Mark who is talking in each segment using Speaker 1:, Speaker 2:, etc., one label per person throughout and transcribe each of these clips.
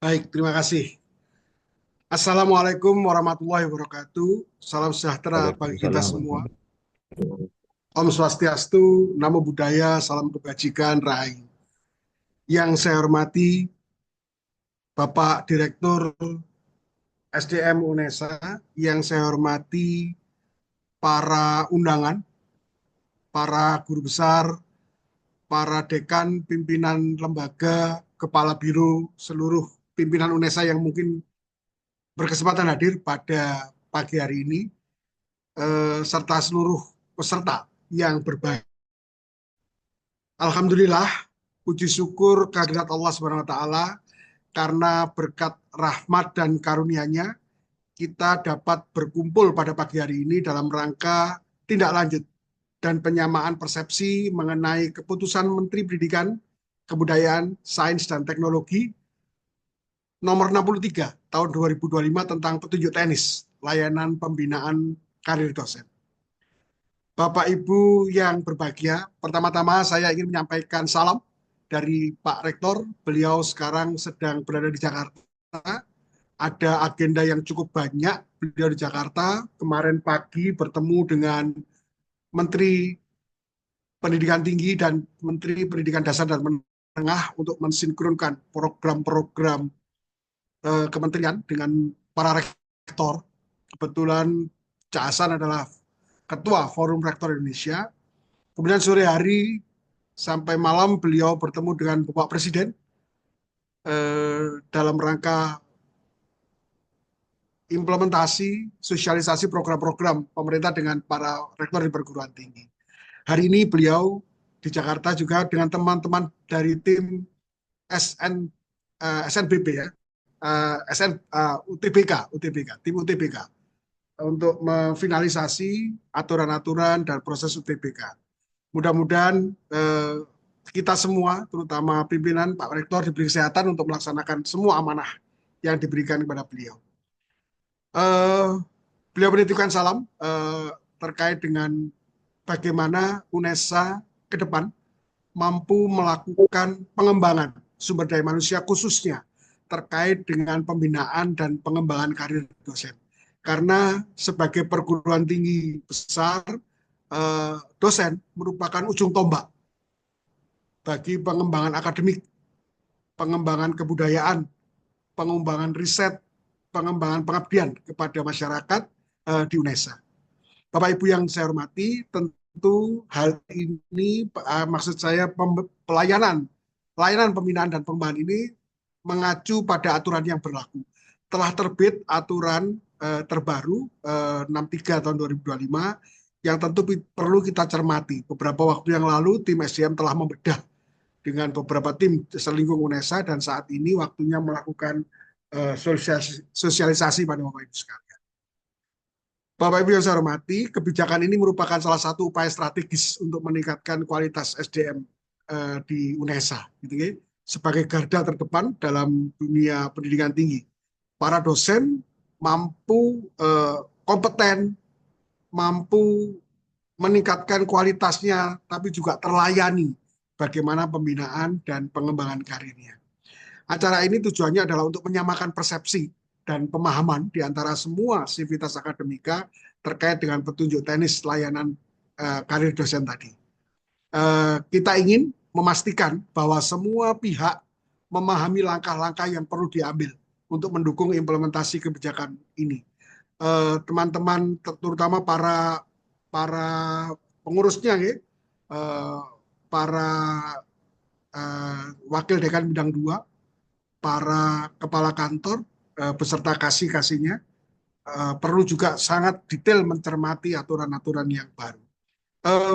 Speaker 1: Baik, terima kasih. Assalamualaikum warahmatullahi wabarakatuh. Salam sejahtera bagi kita
Speaker 2: Waalaikumsalam.
Speaker 1: semua. Om Swastiastu, Namo Buddhaya, salam kebajikan, Rahayu. Yang saya hormati Bapak Direktur SDM UNESA, yang saya hormati para undangan, para guru besar, para dekan, pimpinan lembaga, kepala biro, seluruh pimpinan UNESA yang mungkin berkesempatan hadir pada pagi hari ini, serta seluruh peserta yang berbahagia. Alhamdulillah, puji syukur kehadirat Allah Subhanahu wa taala karena berkat rahmat dan karunia-Nya kita dapat berkumpul pada pagi hari ini dalam rangka tindak lanjut dan penyamaan persepsi mengenai keputusan Menteri Pendidikan, Kebudayaan, Sains dan Teknologi nomor 63 tahun 2025 tentang petunjuk teknis layanan pembinaan karir dosen. Bapak Ibu yang berbahagia, pertama-tama saya ingin menyampaikan salam dari Pak Rektor. Beliau sekarang sedang berada di Jakarta. Ada agenda yang cukup banyak beliau di Jakarta. Kemarin pagi bertemu dengan Menteri Pendidikan Tinggi dan Menteri Pendidikan Dasar dan Menengah untuk mensinkronkan program-program kementerian dengan para rektor. Kebetulan Cak Hasan adalah Ketua Forum Rektor Indonesia. Kemudian sore hari sampai malam beliau bertemu dengan Bapak Presiden dalam rangka implementasi, sosialisasi program-program pemerintah dengan para rektor di perguruan tinggi. Hari ini beliau di Jakarta juga dengan teman-teman dari tim SN, SNBP ya, UTBK, tim UTBK untuk memfinalisasi aturan-aturan dan proses UTBK. Mudah-mudahan kita semua, terutama pimpinan Pak Rektor, diberi kesehatan untuk melaksanakan semua amanah yang diberikan kepada beliau. Eh, Beliau menitipkan salam terkait dengan bagaimana UNESA ke depan mampu melakukan pengembangan sumber daya manusia khususnya terkait dengan pembinaan dan pengembangan karir dosen. Karena sebagai perguruan tinggi besar, dosen merupakan ujung tombak bagi pengembangan akademik, pengembangan kebudayaan, pengembangan riset, pengembangan pengabdian kepada masyarakat di UNESA. Bapak Ibu yang saya hormati, tentu hal ini maksud saya pelayanan, layanan pembinaan dan pengembangan ini mengacu pada aturan yang berlaku. Telah terbit aturan terbaru 63 tahun 2025 yang tentu perlu kita cermati. Beberapa waktu yang lalu tim SDM telah membedah dengan beberapa tim selingkuh UNESA dan saat ini waktunya melakukan sosialisasi pada Bapak Ibu sekalian. Bapak Ibu yang saya hormati, kebijakan ini merupakan salah satu upaya strategis untuk meningkatkan kualitas SDM di UNESA, gitu ya, sebagai garda terdepan dalam dunia pendidikan tinggi. Para dosen mampu kompeten, mampu meningkatkan kualitasnya, tapi juga terlayani bagaimana pembinaan dan pengembangan karirnya. Acara ini tujuannya adalah untuk menyamakan persepsi dan pemahaman di antara semua sivitas akademika terkait dengan petunjuk teknis layanan karir dosen tadi. Kita ingin memastikan bahwa semua pihak memahami langkah-langkah yang perlu diambil untuk mendukung implementasi kebijakan ini. Teman-teman, terutama para para pengurusnya, ya, para wakil dekan bidang 2, para kepala kantor beserta kasih-kasihnya perlu juga sangat detail mencermati aturan-aturan yang baru.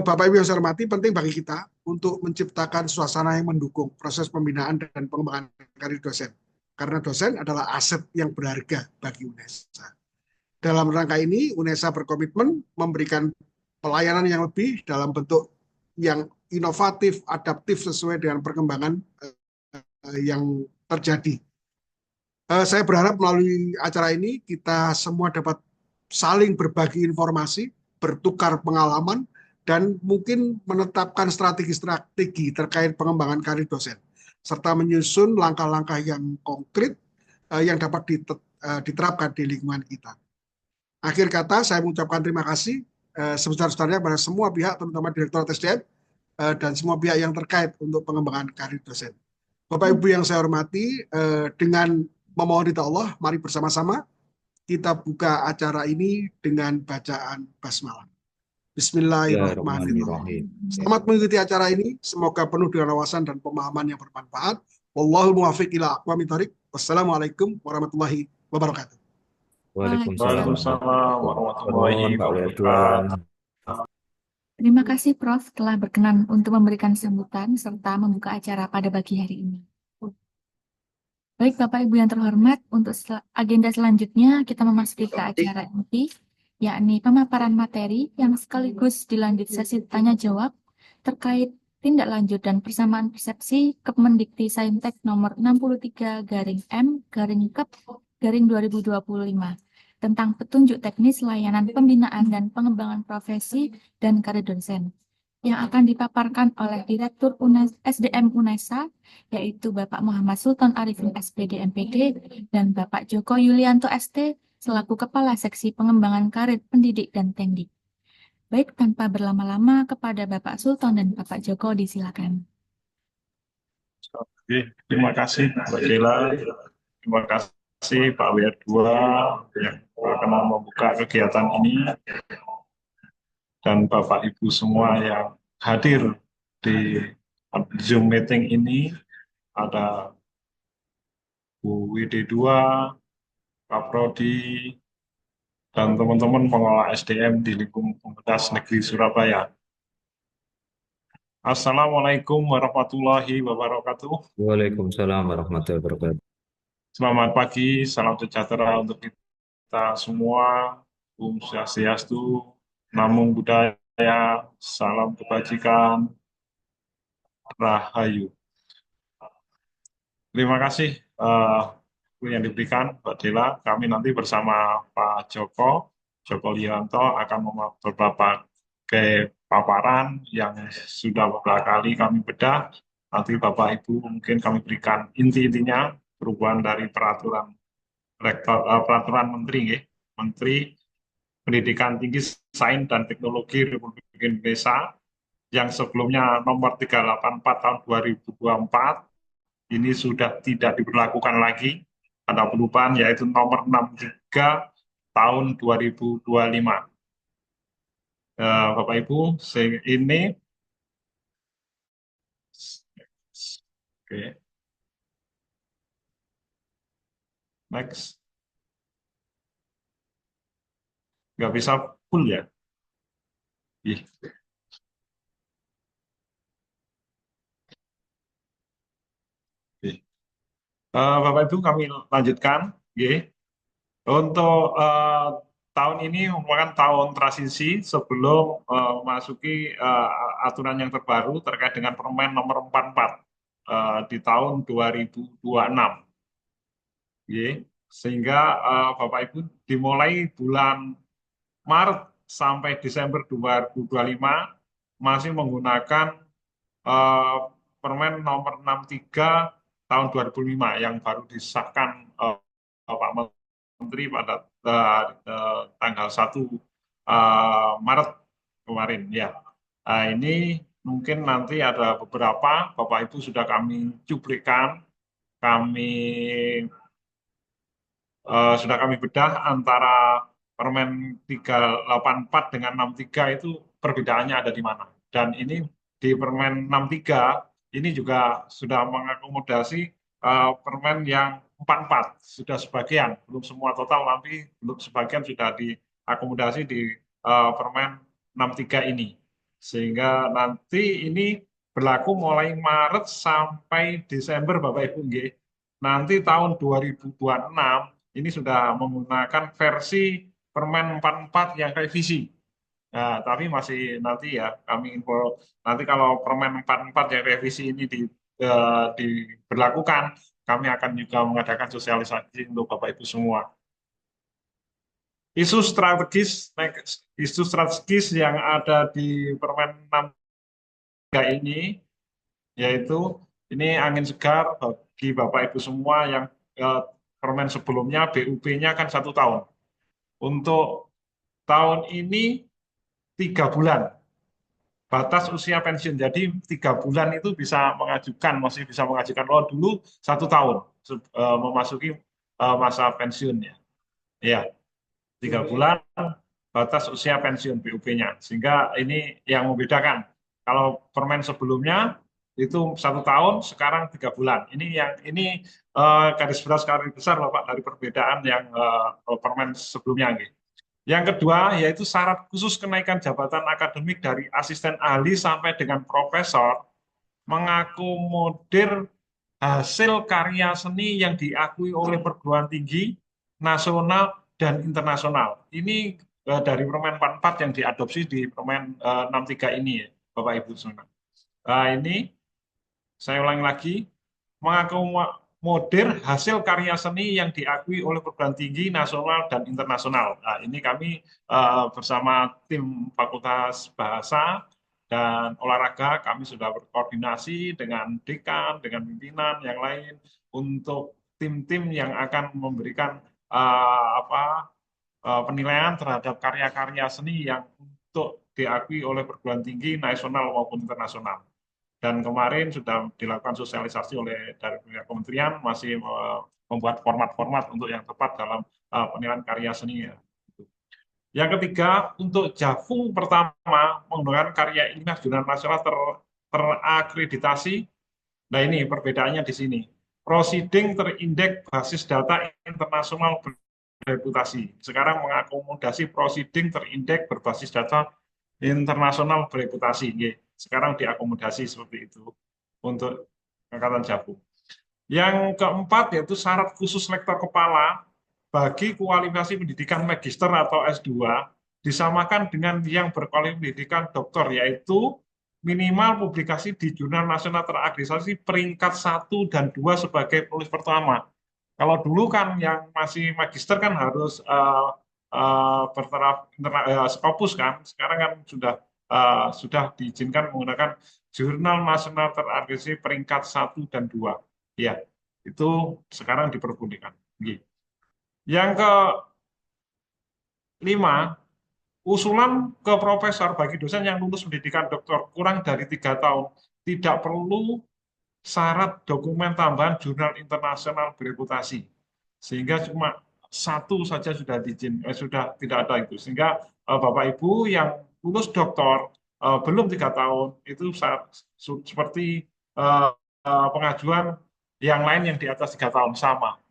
Speaker 1: Bapak Ibu yang saya hormati, penting bagi kita untuk menciptakan suasana yang mendukung proses pembinaan dan pengembangan karir dosen. Karena dosen adalah aset yang berharga bagi UNESA. Dalam rangka ini, UNESA berkomitmen memberikan pelayanan yang lebih dalam bentuk yang inovatif, adaptif sesuai dengan perkembangan yang terjadi. Saya berharap melalui acara ini kita semua dapat saling berbagi informasi, bertukar pengalaman, dan mungkin menetapkan strategi-strategi terkait pengembangan karir dosen, serta menyusun langkah-langkah yang konkret yang dapat diterapkan di lingkungan kita. Akhir kata, saya mengucapkan terima kasih sebesar-besarnya pada semua pihak, terutama Direktorat SDM dan semua pihak yang terkait untuk pengembangan karir dosen. Bapak Ibu yang saya hormati, dengan memohon ridha Allah, mari bersama-sama kita buka acara ini dengan bacaan basmalah. Bismillahirrahmanirrahim.
Speaker 2: Bismillahirrahmanirrahim.
Speaker 1: Selamat mengikuti acara ini. Semoga penuh dengan wawasan dan pemahaman yang bermanfaat. Wallahul muwaffiq ila aqwamit thoriq. Wassalamualaikum warahmatullahi wabarakatuh.
Speaker 2: Waalaikumsalam
Speaker 3: Waalaikumsalam
Speaker 2: warahmatullahi
Speaker 3: warahmatullahi
Speaker 2: wabarakatuh. Pak Wedua.
Speaker 3: wabarakatuh.
Speaker 4: Terima kasih Prof. telah berkenan untuk memberikan sambutan serta membuka acara pada pagi hari ini. Baik Bapak Ibu yang terhormat, untuk agenda selanjutnya kita memasuki ke acara inti, yakni pemaparan materi yang sekaligus dilanjut sesi tanya jawab terkait tindak lanjut dan persamaan persepsi Kemendikti Saintek nomor 63/M/Kep/2025 tentang petunjuk teknis layanan pembinaan dan pengembangan profesi dan karir dosen yang akan dipaparkan oleh Direktur SDM UNESA, yaitu Bapak Muhammad Sultan Arifin SPD MPD dan Bapak Joko Yulianto ST selaku Kepala Seksi Pengembangan Karir Pendidik dan Teknik. Baik, tanpa berlama-lama kepada Bapak Sultan dan Bapak Joko disilakan.
Speaker 3: Oke, terima kasih Mbak Dela, terima kasih Pak WR2 yang berkenan membuka kegiatan ini, dan Bapak Ibu semua yang hadir di Zoom meeting ini. Ada Bu WD2, Pak Prodi, dan teman-teman pengelola SDM di lingkungan Universitas Negeri Surabaya. Assalamualaikum warahmatullahi wabarakatuh.
Speaker 2: Waalaikumsalam warahmatullahi wabarakatuh.
Speaker 3: Selamat pagi, salam sejahtera untuk kita semua. Om Swastiastu, Namo Buddhaya, salam kebajikan, Rahayu. Terima kasih yang diberikan Mbak Dela. Kami nanti bersama Pak Joko Lianto akan beberapa paparan yang sudah beberapa kali kami bedah. Nanti Bapak Ibu mungkin kami berikan inti-intinya perubahan dari peraturan Menteri, Menteri Pendidikan Tinggi, Sains dan Teknologi Republik Indonesia yang sebelumnya nomor 384 tahun 2024 ini sudah tidak diberlakukan lagi. Ada perubahan yaitu nomor 63 tahun 2025. Bapak Ibu, ini oke. Next. Nggak bisa full ya? Ih. Bapak Ibu kami lanjutkan. Untuk tahun ini merupakan tahun transisi sebelum memasuki aturan yang terbaru terkait dengan Permen nomor 44 di tahun 2026. Sehingga Bapak Ibu dimulai bulan Maret sampai Desember 2025 masih menggunakan Permen nomor 63 tahun 2005 yang baru disahkan Pak Menteri pada tanggal 1 Maret kemarin. Ya, ini mungkin nanti ada beberapa Bapak Ibu sudah kami cuplikan, sudah kami bedah antara Permen 384 dengan 63 itu perbedaannya ada di mana. Dan ini di Permen 63 ini juga sudah mengakomodasi Permen yang 44, sudah sebagian, belum semua total, tapi belum sebagian sudah diakomodasi di Permen 63 ini. Sehingga nanti ini berlaku mulai Maret sampai Desember Bapak Ibu. Nanti tahun 2026 ini sudah menggunakan versi Permen 44 yang revisi. Nah, tapi masih nanti ya kami info nanti kalau Permen 44 yang revisi ini diberlakukan, kami akan juga mengadakan sosialisasi untuk Bapak Ibu semua. Isu strategis yang ada di Permen 63 ini yaitu ini angin segar bagi Bapak Ibu semua yang permen sebelumnya BUP-nya kan 1 tahun. Untuk tahun ini 3 bulan batas usia pensiun. Jadi 3 bulan itu masih bisa mengajukan. Kalau dulu 1 tahun memasuki masa pensiunnya. Ya, 3 bulan batas usia pensiun BUP-nya. Sehingga ini yang membedakan. Kalau permen sebelumnya itu 1 tahun, sekarang 3 bulan. Ini garis besar Bapak dari perbedaan yang permen sebelumnya. Yang kedua yaitu syarat khusus kenaikan jabatan akademik dari asisten ahli sampai dengan profesor mengakomodir hasil karya seni yang diakui oleh perguruan tinggi nasional dan internasional. Ini dari Permen 44 yang diadopsi di Permen 63 ini ya, Bapak Ibu semua. Ini saya ulangi lagi, mengakomodir hasil karya seni yang diakui oleh perguruan tinggi nasional dan internasional. Nah, ini kami bersama tim Fakultas Bahasa dan Olahraga, kami sudah berkoordinasi dengan dekan, dengan pimpinan yang lain untuk tim-tim yang akan memberikan penilaian terhadap karya-karya seni yang untuk diakui oleh perguruan tinggi nasional maupun internasional. Dan kemarin sudah dilakukan sosialisasi dari pihak kementerian, masih membuat format-format untuk yang tepat dalam penilaian karya seni. Yang ketiga, untuk JAFU pertama menggunakan karya ilmiah jurnal nasional terakreditasi. Nah ini perbedaannya di sini. Proceeding terindeks basis data internasional bereputasi. Sekarang mengakomodasi proceeding terindeks berbasis data internasional bereputasi. Sekarang diakomodasi seperti itu untuk angkatan JAFU. Yang keempat yaitu syarat khusus lektor kepala bagi kualifikasi pendidikan magister atau S2 disamakan dengan yang berkualifikasi pendidikan doktor, yaitu minimal publikasi di jurnal nasional terakreditasi peringkat 1 dan 2 sebagai penulis pertama. Kalau dulu kan yang masih magister kan harus bertaraf Scopus kan, sekarang kan sudah diizinkan menggunakan jurnal nasional terakreditasi peringkat 1 dan 2. Ya, itu sekarang diperbolehkan. Yang kelima, usulan ke profesor bagi dosen yang lulus pendidikan doktor kurang dari 3 tahun tidak perlu syarat dokumen tambahan jurnal internasional bereputasi, sehingga cuma 1 saja sudah sudah tidak ada itu, sehingga Bapak Ibu yang lulus doktor belum 3 tahun itu seperti pengajuan yang lain yang di atas 3 tahun sama,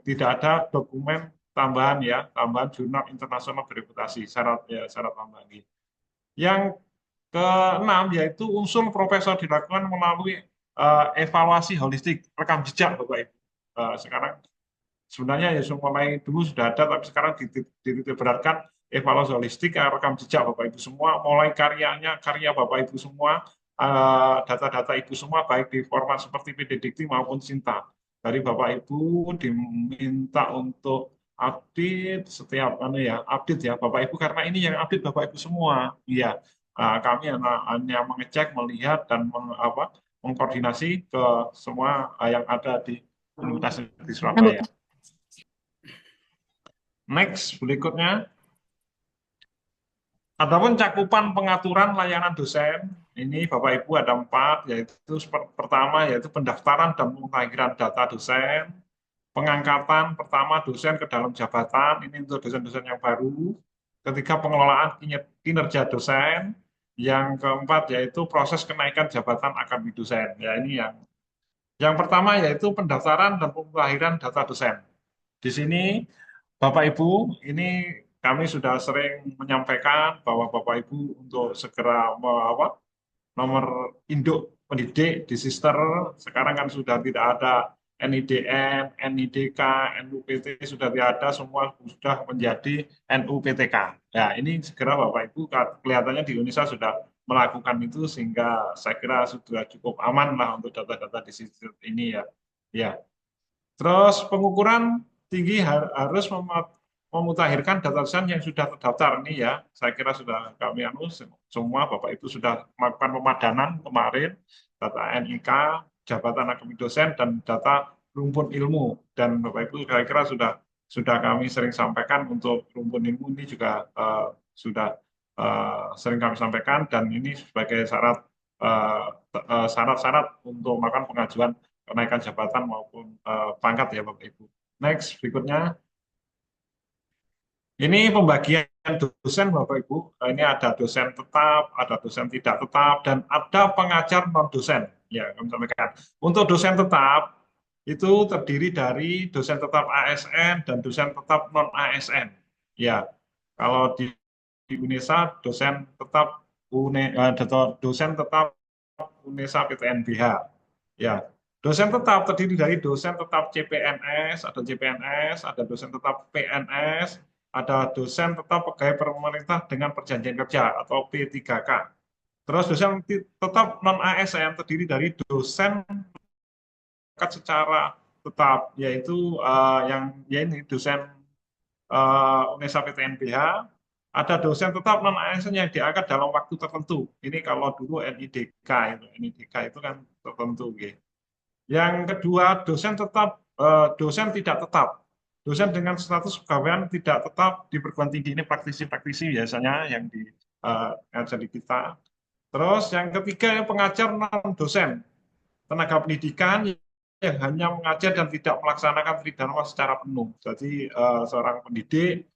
Speaker 3: tidak ada dokumen tambahan ya, tambahan jurnal internasional bereputasi, syarat tambahan. Yang keenam yaitu unsur profesor dilakukan melalui evaluasi holistik rekam jejak Bapak Ibu. Sekarang sebenarnya ya mulai dulu sudah ada, tapi sekarang dititikberatkan evaluasi holistik rekam jejak Bapak Ibu semua, mulai karya Bapak Ibu semua, data-data Ibu semua baik di format seperti PDDikti maupun Sinta. Dari Bapak Ibu diminta untuk update setiap update ya Bapak Ibu, karena ini yang update Bapak Ibu semua. Iya. Kami hanya mengecek, melihat dan mengkoordinasi ke semua yang ada di Universitas di Surabaya. Next, berikutnya. Adapun cakupan pengaturan layanan dosen, ini Bapak Ibu ada 4, yaitu pertama yaitu pendaftaran dan pemutahiran data dosen, pengangkatan pertama dosen ke dalam jabatan, ini untuk dosen-dosen yang baru, ketiga pengelolaan kinerja dosen, yang keempat yaitu proses kenaikan jabatan akademik dosen. Ya ini yang pertama yaitu pendaftaran dan pemutahiran data dosen. Di sini Bapak Ibu, ini kami sudah sering menyampaikan bahwa Bapak Ibu untuk segera nomor induk pendidik di Sister, sekarang kan sudah tidak ada NIDN, NIDK, NUPT, sudah tidak ada, semua sudah menjadi NUPTK. Ya, ini segera Bapak Ibu kelihatannya di Indonesia sudah melakukan itu, sehingga saya kira sudah cukup aman lah untuk data-data di Sister ini ya. Ya. Terus pengukuran tinggi harus memutakhirkan data dosen yang sudah terdaftar ini ya. Saya kira sudah kami semua Bapak Ibu sudah melakukan pemadanan kemarin data NIK, jabatan akademik dosen dan data rumpun ilmu, dan Bapak Ibu kira-kira sudah kami sering sampaikan untuk rumpun ilmu ini juga sudah sering kami sampaikan, dan ini sebagai syarat-syarat untuk melakukan pengajuan kenaikan jabatan maupun pangkat ya Bapak Ibu. Next, berikutnya. Ini pembagian dosen Bapak Ibu. Ini ada dosen tetap, ada dosen tidak tetap, dan ada pengajar non-dosen. Ya, kami sampaikan. Untuk dosen tetap, itu terdiri dari dosen tetap ASN dan dosen tetap non-ASN. Ya, kalau di UNESA dosen tetap UNESA PTNBH. Ya, dosen tetap terdiri dari dosen tetap CPNS, ada CPNS, ada dosen tetap PNS, ada dosen tetap pegawai pemerintah dengan perjanjian kerja atau P3K. Terus dosen tetap non-ASN terdiri dari dosen secara tetap, yaitu ini dosen UNESA PTNBH, ada dosen tetap non-ASN yang diangkat dalam waktu tertentu. Ini kalau dulu NIDK itu kan tertentu. Okay. Yang kedua, dosen tidak tetap. Dosen dengan status pegawaian tidak tetap di perguruan tinggi, ini praktisi-praktisi biasanya yang ngajar di kita. Terus yang ketiga, pengajar non-dosen, tenaga pendidikan yang hanya mengajar dan tidak melaksanakan tridharma secara penuh. Jadi seorang pendidik,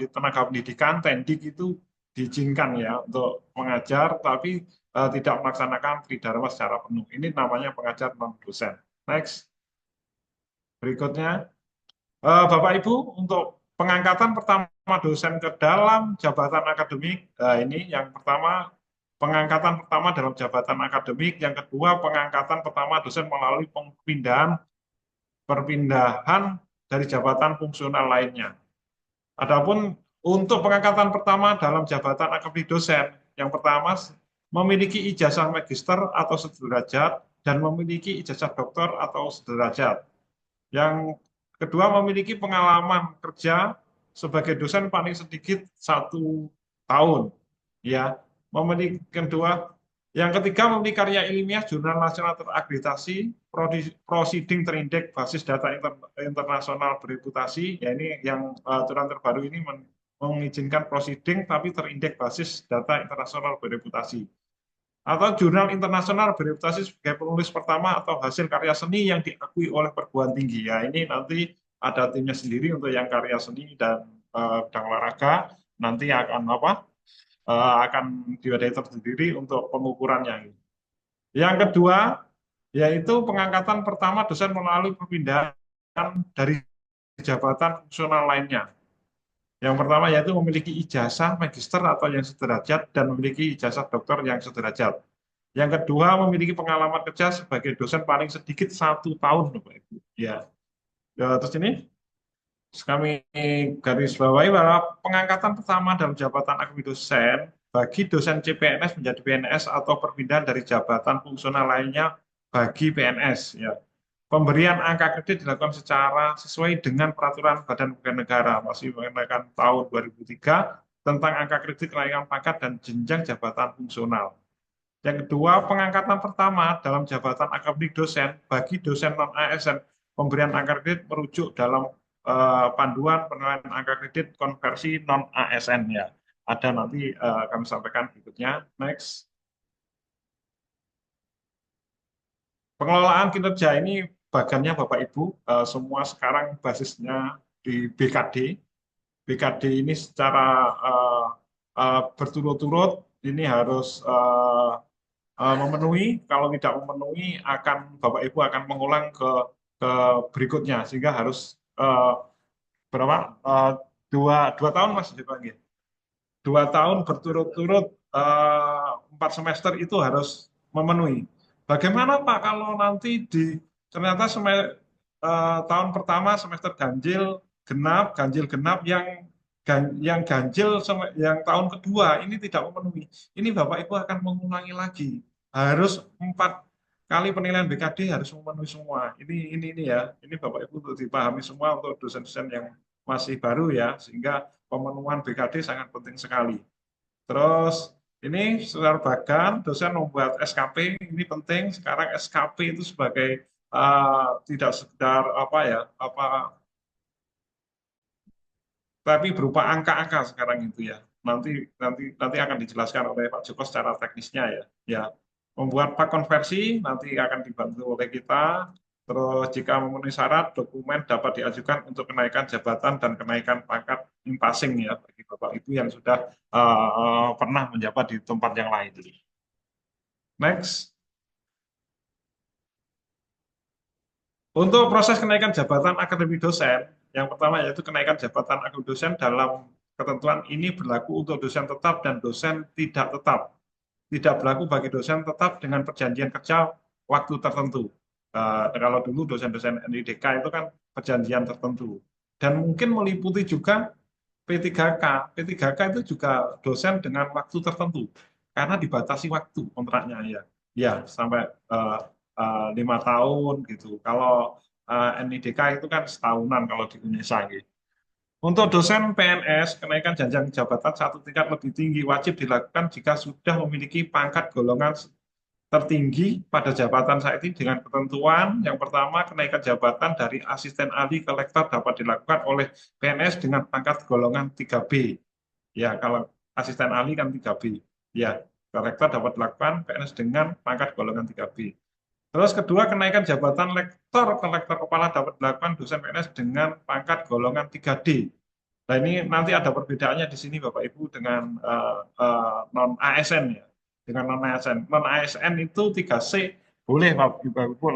Speaker 3: tenaga pendidikan, tendik itu diizinkan ya untuk mengajar, tapi tidak melaksanakan tridharma secara penuh. Ini namanya pengajar non-dosen. Next. Berikutnya. Bapak Ibu, untuk pengangkatan pertama dosen ke dalam jabatan akademik, ini yang pertama, pengangkatan pertama dalam jabatan akademik, yang kedua pengangkatan pertama dosen melalui perpindahan dari jabatan fungsional lainnya. Adapun untuk pengangkatan pertama dalam jabatan akademik dosen, yang pertama memiliki ijazah magister atau sederajat dan memiliki ijazah doktor atau sederajat. Yang kedua, memiliki pengalaman kerja sebagai dosen paling sedikit 1 tahun. Ya, yang ketiga, memiliki karya ilmiah jurnal nasional terakreditasi, proceeding terindeks basis data internasional bereputasi. Ya, ini yang aturan terbaru ini mengizinkan proceeding tapi terindeks basis data internasional bereputasi. Atau jurnal internasional bereputasi sebagai penulis pertama atau hasil karya seni yang diakui oleh perguruan tinggi. Ya, ini nanti ada timnya sendiri untuk yang karya seni dan bidang olahraga. Nanti akan diwadai tersendiri untuk pengukurannya. Yang kedua, yaitu pengangkatan pertama dosen melalui perpindahan dari jabatan fungsional lainnya. Yang pertama yaitu memiliki ijazah magister atau yang sederajat dan memiliki ijazah doktor yang sederajat. Yang kedua memiliki pengalaman kerja sebagai dosen paling sedikit 1 tahun, Bapak Ibu. Ya. Terus ini kami garis bawahi bahwa pengangkatan pertama dalam jabatan akademik dosen bagi dosen CPNS menjadi PNS atau perpindahan dari jabatan fungsional lainnya bagi PNS. Ya. Pemberian angka kredit dilakukan secara sesuai dengan peraturan Badan Pegawai Negara masih mengenakan tahun 2003 tentang angka kredit kenaikan pangkat dan jenjang jabatan fungsional. Yang kedua, pengangkatan pertama dalam jabatan akademik dosen bagi dosen non-ASN, pemberian angka kredit merujuk dalam panduan penilaian angka kredit konversi non-ASN ya. Ada nanti kami sampaikan berikutnya. Next. Pengelolaan kinerja ini bagiannya Bapak Ibu, semua sekarang basisnya di BKD. BKD ini secara berturut-turut ini harus memenuhi, kalau tidak memenuhi Bapak Ibu akan mengulang ke berikutnya, sehingga harus berapa? 2 tahun Mas dipanggil. 2 tahun berturut-turut 4 semester itu harus memenuhi. Bagaimana Pak kalau nanti ternyata tahun pertama semester ganjil genap yang ganjil yang tahun kedua ini tidak memenuhi. Ini Bapak Ibu akan mengulangi lagi. Harus 4 kali penilaian BKD harus memenuhi semua. Ini ya. Ini Bapak Ibu untuk dipahami semua untuk dosen-dosen yang masih baru ya, sehingga pemenuhan BKD sangat penting sekali. Terus ini secara bagan dosen membuat SKP, ini penting. Sekarang SKP itu sebagai tidak sekedar tapi berupa angka-angka sekarang itu ya. Nanti akan dijelaskan oleh Pak Joko secara teknisnya ya. Ya, membuat pak konversi nanti akan dibantu oleh kita. Terus jika memenuhi syarat, dokumen dapat diajukan untuk kenaikan jabatan dan kenaikan pangkat in passing ya bagi Bapak Ibu yang sudah pernah menjabat di tempat yang lain. Next. Untuk proses kenaikan jabatan akademik dosen, yang pertama yaitu kenaikan jabatan akademik dosen dalam ketentuan ini berlaku untuk dosen tetap dan dosen tidak tetap. Tidak berlaku bagi dosen tetap dengan perjanjian kerja waktu tertentu. Kalau dulu dosen-dosen NIDK itu kan perjanjian tertentu. Dan mungkin meliputi juga P3K. P3K itu juga dosen dengan waktu tertentu. Karena dibatasi waktu kontraknya ya. Ya, sampai 5 tahun gitu. Kalau NIDK itu kan setahunan kalau di Indonesia gitu. Untuk dosen PNS, kenaikan jenjang jabatan satu tingkat lebih tinggi wajib dilakukan jika sudah memiliki pangkat golongan tertinggi pada jabatan saat ini dengan ketentuan yang pertama kenaikan jabatan dari asisten ahli ke lektor dapat dilakukan oleh PNS dengan pangkat golongan 3B. Ya, kalau asisten ahli kan 3B. Ya, ke lektor dapat dilakukan PNS dengan pangkat golongan 3B. Terus kedua, kenaikan jabatan lektor ke lektor kepala dapat dilakukan dosen PNS dengan pangkat golongan 3D. Nah ini nanti ada perbedaannya di sini Bapak Ibu dengan non-ASN ya. Dengan non-ASN. Non-ASN itu 3C boleh Bapak Ibu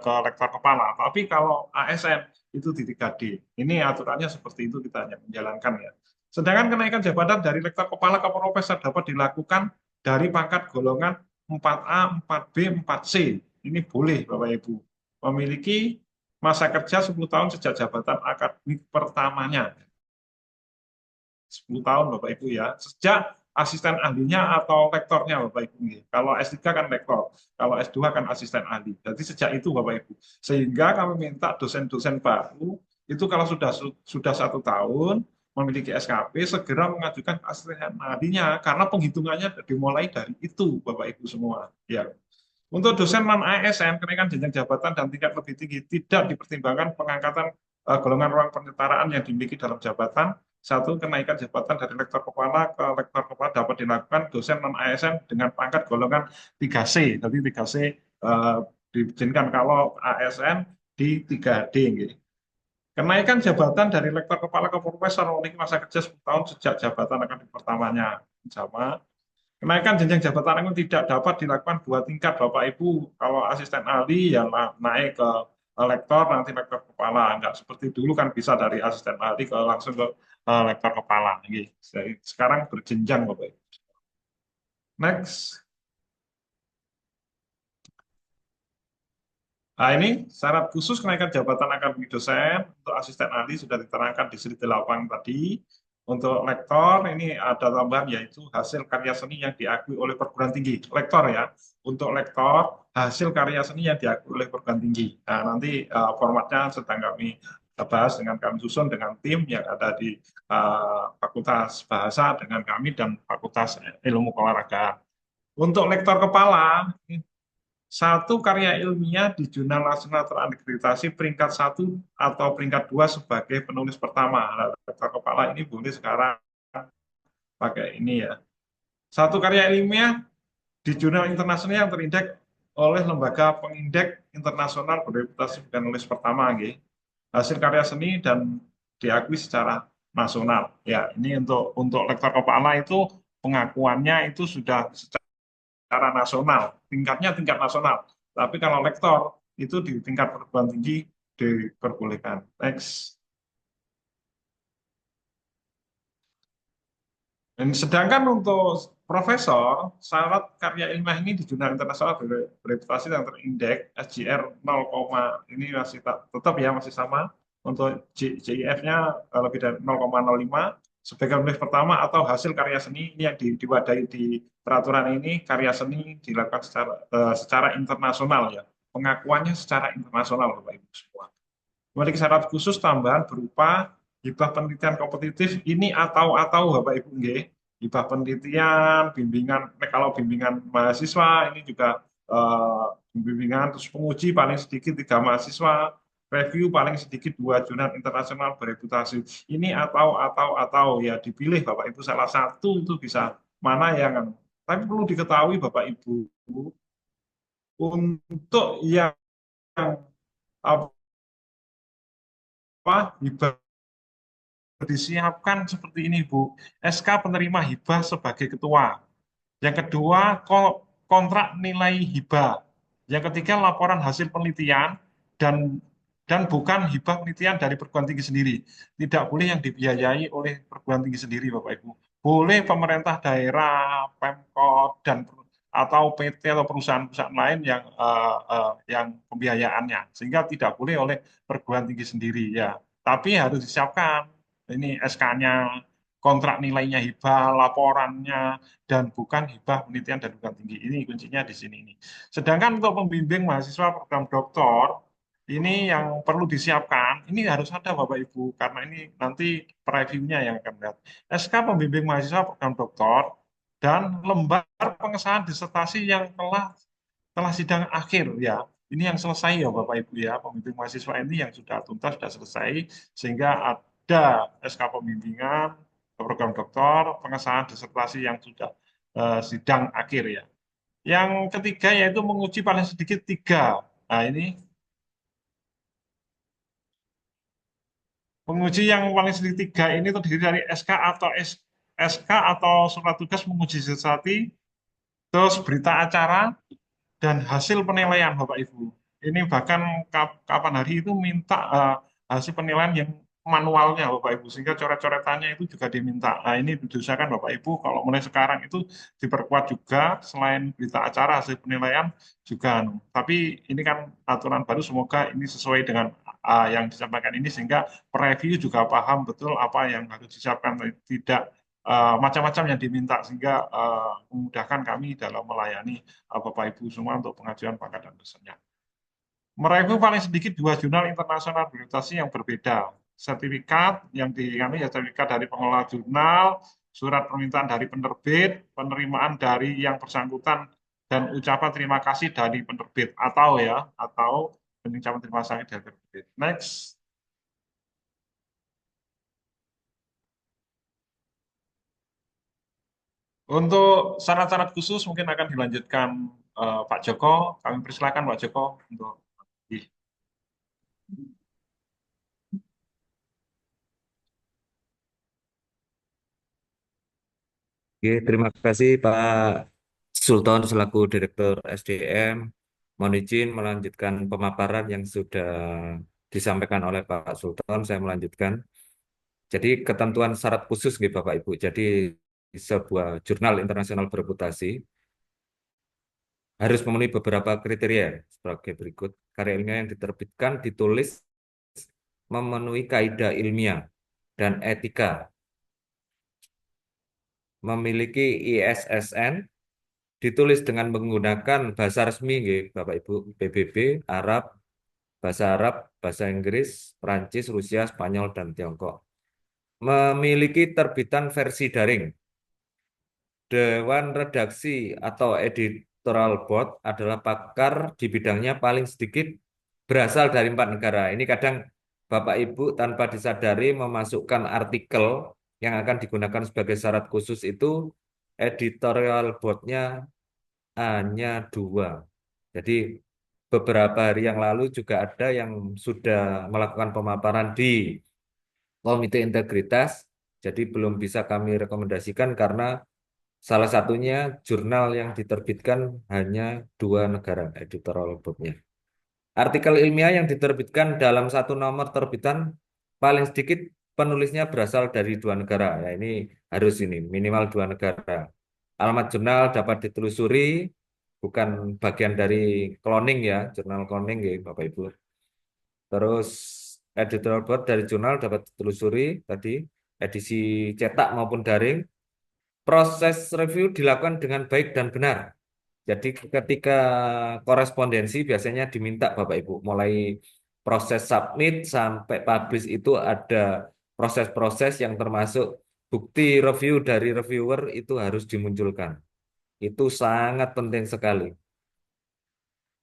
Speaker 3: ke lektor kepala. Tapi kalau ASN itu di 3D. Ini aturannya seperti itu kita hanya menjalankan ya. Sedangkan kenaikan jabatan dari lektor kepala ke profesor dapat dilakukan dari pangkat golongan 4A, 4B, 4C. Ini boleh Bapak Ibu. Memiliki masa kerja 10 tahun sejak jabatan akademik pertamanya. 10 tahun Bapak Ibu ya. Sejak asisten ahlinya atau lektornya Bapak Ibu. Kalau S3 kan lektor, kalau S2 kan asisten ahli. Jadi sejak itu Bapak Ibu. Sehingga kami minta dosen-dosen baru itu kalau sudah 1 tahun memiliki SKP segera mengajukan asisten ahlinya karena penghitungannya dimulai dari itu Bapak Ibu semua. Ya. Untuk dosen non-ASN, kenaikan jenjang jabatan dan tingkat lebih tinggi tidak dipertimbangkan pengangkatan golongan ruang penyertaan yang dimiliki dalam jabatan. Satu, kenaikan jabatan dari lektor kepala ke lektor kepala dapat dilakukan dosen non-ASN dengan pangkat golongan 3C. Jadi 3C diizinkan kalau ASN di 3D. Gitu. Kenaikan jabatan dari lektor kepala ke profesor memiliki masa kerja 10 tahun sejak jabatan akademik pertamanya. Sama. Kenaikan jenjang jabatan itu tidak dapat dilakukan 2 tingkat Bapak Ibu. Kalau asisten ahli ya naik ke lektor, nanti lektor kepala. Enggak seperti dulu kan bisa dari asisten ahli ke langsung ke lektor kepala. Sekarang berjenjang Bapak Ibu. Next. Nah ini syarat khusus kenaikan jabatan akademik dosen untuk asisten ahli sudah diterangkan di slide 8 tadi. Untuk lektor ini ada tambahan yaitu hasil karya seni yang diakui oleh perguruan tinggi. Lektor ya, untuk lektor hasil karya seni yang diakui oleh perguruan tinggi. Nah nanti formatnya sedang kami bahas dengan kami susun dengan tim yang ada di Fakultas Bahasa dengan kami dan Fakultas Ilmu Keolahragaan. Untuk lektor kepala, satu karya ilmiah di jurnal nasional terakreditasi peringkat 1 atau peringkat 2 sebagai penulis pertama. Nah, lektor kepala ini boleh sekarang pakai ini ya. Satu karya ilmiah di jurnal internasional yang terindeks oleh lembaga pengindeks internasional berreputasi penulis pertama. Gitu. Hasil karya seni dan diakui secara nasional. Ya, ini untuk lektor kepala itu pengakuannya itu sudah secara nasional, tingkatnya tingkat nasional. Tapi kalau lektor itu di tingkat perguruan tinggi diperbolehkan. Next. Dan sedangkan untuk profesor, syarat karya ilmiah ini di jurnal internasional berreputasi yang terindeks SJR 0, ini masih tetap ya masih sama. Untuk JIF-nya lebih dari 0,05 sebagai penulis pertama atau hasil karya seni ini yang diwadahi di peraturan ini karya seni dilakukan secara internasional ya pengakuannya secara internasional Bapak Ibu semua. Memiliki syarat khusus tambahan berupa hibah penelitian kompetitif ini atau Bapak Ibu nggih hibah penelitian bimbingan kalau bimbingan mahasiswa ini juga eh, bimbingan, terus penguji paling sedikit 3 mahasiswa, review paling sedikit 2 jurnal internasional bereputasi. Ini atau ya dipilih Bapak Ibu salah satu itu bisa mana yang, tapi perlu diketahui Bapak Ibu, untuk yang apa hibah disiapkan seperti ini Bu, SK penerima hibah sebagai ketua. Yang kedua, kontrak nilai hibah. Yang ketiga, laporan hasil penelitian dan bukan hibah penelitian dari perguruan tinggi sendiri. Tidak boleh yang dibiayai oleh perguruan tinggi sendiri, Bapak Ibu. Boleh pemerintah daerah, Pemkot, dan atau PT atau perusahaan-perusahaan lain yang pembiayaannya, sehingga tidak boleh oleh perguruan tinggi sendiri ya. Tapi harus disiapkan ini SK-nya, kontrak nilainya hibah, laporannya, dan bukan hibah penelitian dan perguruan tinggi. Ini kuncinya di sini ini. Sedangkan untuk pembimbing mahasiswa program doktor, ini yang perlu disiapkan, ini harus ada Bapak Ibu, karena ini nanti previewnya yang akan lihat. SK pembimbing mahasiswa program doktor dan lembar pengesahan disertasi yang telah sidang akhir ya. Ini yang selesai ya Bapak Ibu ya, pembimbing mahasiswa ini yang sudah tuntas, sudah selesai, sehingga ada SK pembimbingan program doktor, pengesahan disertasi yang sudah sidang akhir ya. Yang ketiga yaitu menguji paling sedikit 3. Nah ini penguji yang paling sedikit 3 ini terdiri dari SK atau surat tugas menguji dissertasi, terus berita acara, dan hasil penilaian Bapak Ibu. Ini bahkan kapan hari itu minta hasil penilaian yang manualnya Bapak Ibu, sehingga coret-coretannya itu juga diminta. Nah ini diusahakan Bapak Ibu kalau mulai sekarang itu diperkuat juga, selain berita acara hasil penilaian juga. Tapi ini kan aturan baru, semoga ini sesuai dengan yang disampaikan ini, sehingga preview juga paham betul apa yang harus disiapkan, tidak macam-macam yang diminta, sehingga memudahkan kami dalam melayani Bapak Ibu semua untuk pengajuan pangkat dan dosennya. Mereview paling sedikit 2 jurnal internasional berorientasi yang berbeda. Sertifikat yang kami ya sertifikat dari pengelola jurnal, surat permintaan dari penerbit, penerimaan dari yang bersangkutan, dan ucapan terima kasih dari penerbit atau ucapan terima kasih dari penerbit. Next. Untuk syarat-syarat khusus mungkin akan dilanjutkan Pak Joko. Kami persilakan Pak Joko untuk.
Speaker 2: Oke, terima kasih Pak Sultan selaku Direktur SDM. Mohon izin melanjutkan pemaparan yang sudah disampaikan oleh Pak Sultan. Saya melanjutkan. Jadi ketentuan syarat khusus gitu Bapak Ibu. Jadi sebuah jurnal internasional bereputasi harus memenuhi beberapa kriteria sebagai berikut. Karya ilmiah yang diterbitkan ditulis memenuhi kaidah ilmiah dan etika, memiliki ISSN, ditulis dengan menggunakan bahasa resmi, Bapak Ibu, PBB, Arab, bahasa Inggris, Prancis, Rusia, Spanyol, dan Tiongkok. Memiliki terbitan versi daring. Dewan redaksi atau editorial board adalah pakar di bidangnya paling sedikit berasal dari 4 negara. Ini kadang Bapak Ibu tanpa disadari memasukkan artikel yang akan digunakan sebagai syarat khusus itu editorial board-nya hanya 2. Jadi beberapa hari yang lalu juga ada yang sudah melakukan pemaparan di Komite Integritas, jadi belum bisa kami rekomendasikan karena salah satunya jurnal yang diterbitkan hanya 2 negara editorial board-nya. Artikel ilmiah yang diterbitkan dalam satu nomor terbitan paling sedikit penulisnya berasal dari 2 negara. Ya, ini harus ini minimal 2 negara. Alamat jurnal dapat ditelusuri, bukan bagian dari cloning ya, jurnal cloning ya Bapak Ibu. Terus editorial board dari jurnal dapat ditelusuri tadi, edisi cetak maupun daring. Proses review dilakukan dengan baik dan benar. Jadi ketika korespondensi biasanya diminta Bapak Ibu, mulai proses submit sampai publish itu ada proses-proses yang termasuk bukti review dari reviewer itu harus dimunculkan. Itu sangat penting sekali.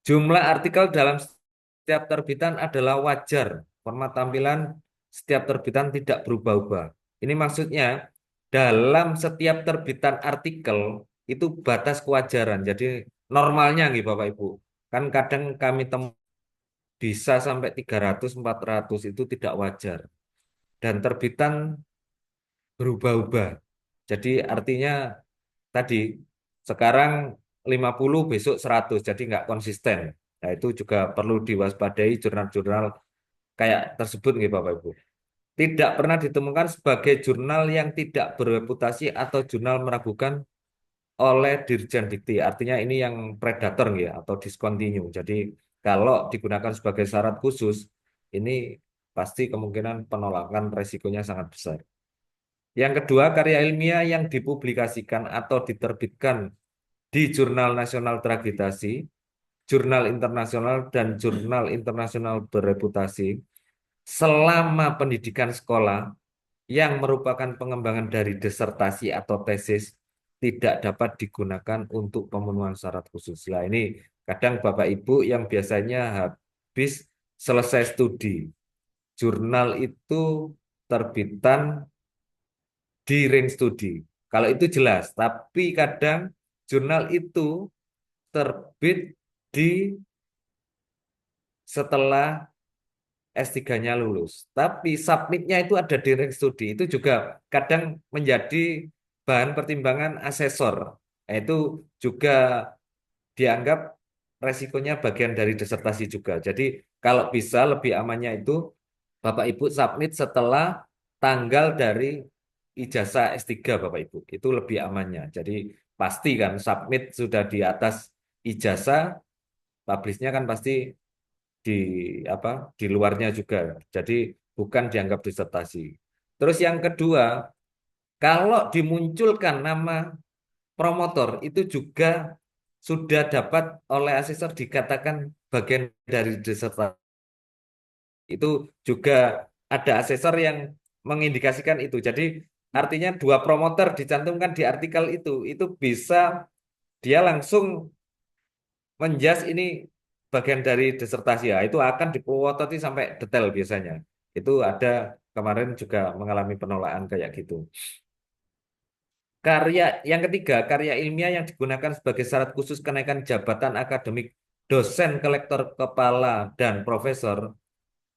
Speaker 2: Jumlah artikel dalam setiap terbitan adalah wajar. Format tampilan setiap terbitan tidak berubah-ubah. Ini maksudnya dalam setiap terbitan artikel itu batas kewajaran. Jadi normalnya nih Bapak Ibu. Kan kadang kami bisa sampai 300, 400 itu tidak wajar. Dan terbitan berubah-ubah. Jadi artinya tadi sekarang 50 besok 100 jadi nggak konsisten. Nah, itu juga perlu diwaspadai jurnal-jurnal kayak tersebut nih Bapak Ibu. Tidak pernah ditemukan sebagai jurnal yang tidak bereputasi atau jurnal meragukan oleh Dirjen Dikti. Artinya ini yang predator ya atau discontinue. Jadi kalau digunakan sebagai syarat khusus ini pasti kemungkinan penolakan resikonya sangat besar. Yang kedua, karya ilmiah yang dipublikasikan atau diterbitkan di jurnal nasional teragitasi, jurnal internasional, dan jurnal internasional bereputasi selama pendidikan sekolah yang merupakan pengembangan dari disertasi atau tesis tidak dapat digunakan untuk pemenuhan syarat khusus. Nah, ini kadang Bapak Ibu yang biasanya habis selesai studi, jurnal itu terbitan di ring studi. Kalau itu jelas, tapi kadang jurnal itu terbit di setelah S3-nya lulus. Tapi submitnya itu ada di ring studi. Itu juga kadang menjadi bahan pertimbangan asesor. Nah, itu juga dianggap resikonya bagian dari disertasi juga. Jadi kalau bisa lebih amannya itu Bapak Ibu submit setelah tanggal dari ijazah S3 Bapak Ibu. Itu lebih amannya. Jadi pasti kan submit sudah di atas ijazah, publishnya kan pasti di apa di luarnya juga. Jadi bukan dianggap disertasi. Terus yang kedua, kalau dimunculkan nama promotor itu juga sudah dapat oleh asesor dikatakan bagian dari disertasi. Itu juga ada asesor yang mengindikasikan itu. Jadi artinya dua promotor dicantumkan di artikel itu bisa dia langsung menjas ini bagian dari disertasi ya. Itu akan dipelototi sampai detail biasanya. Itu ada kemarin juga mengalami penolakan kayak gitu. Karya yang ketiga, karya ilmiah yang digunakan sebagai syarat khusus kenaikan jabatan akademik dosen, kolektor kepala, dan profesor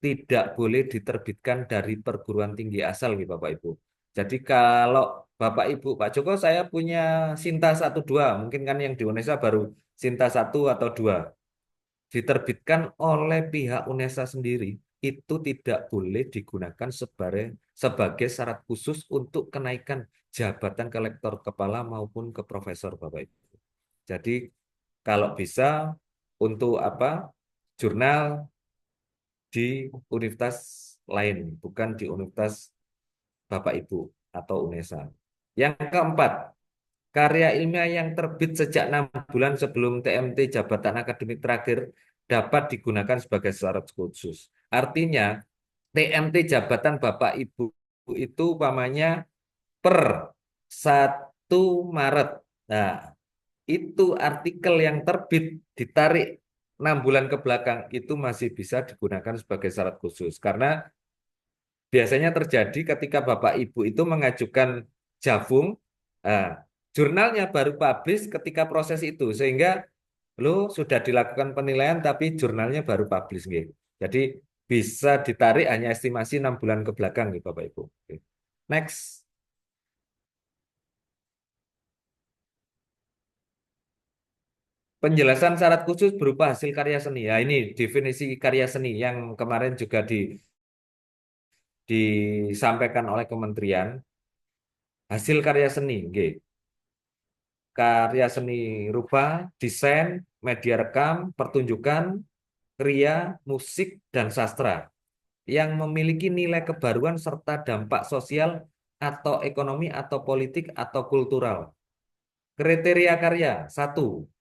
Speaker 2: tidak boleh diterbitkan dari perguruan tinggi asal nih Bapak Ibu. Jadi kalau Bapak Ibu, Pak Joko saya punya Sinta 1-2, mungkin kan yang di UNESA baru Sinta 1 atau 2. Diterbitkan oleh pihak UNESA sendiri, itu tidak boleh digunakan sebagai syarat khusus untuk kenaikan jabatan kolektor kepala maupun ke profesor Bapak Ibu. Jadi kalau bisa untuk apa? Jurnal di universitas lain, bukan di universitas Bapak Ibu atau UNESA. Yang keempat, karya ilmiah yang terbit sejak 6 bulan sebelum TMT jabatan akademik terakhir dapat digunakan sebagai syarat khusus. Artinya, TMT jabatan Bapak Ibu itu umpamanya per 1 Maret. Nah, itu artikel yang terbit ditarik 6 bulan ke belakang itu masih bisa digunakan sebagai syarat khusus. Karena biasanya terjadi ketika Bapak Ibu itu mengajukan Javung, nah, jurnalnya baru publish ketika proses itu. Sehingga lo sudah dilakukan penilaian tapi jurnalnya baru publish. Gitu. Jadi bisa ditarik hanya estimasi 6 bulan ke belakang nih Bapak Ibu. Oke. Next. Penjelasan syarat khusus berupa hasil karya seni. Ya, ini definisi karya seni yang kemarin juga disampaikan oleh Kementerian. Hasil karya seni, nggih. Karya seni rupa, desain, media rekam, pertunjukan, kriya, musik, dan sastra yang memiliki nilai kebaruan serta dampak sosial atau ekonomi atau politik atau kultural. Kriteria karya, 1.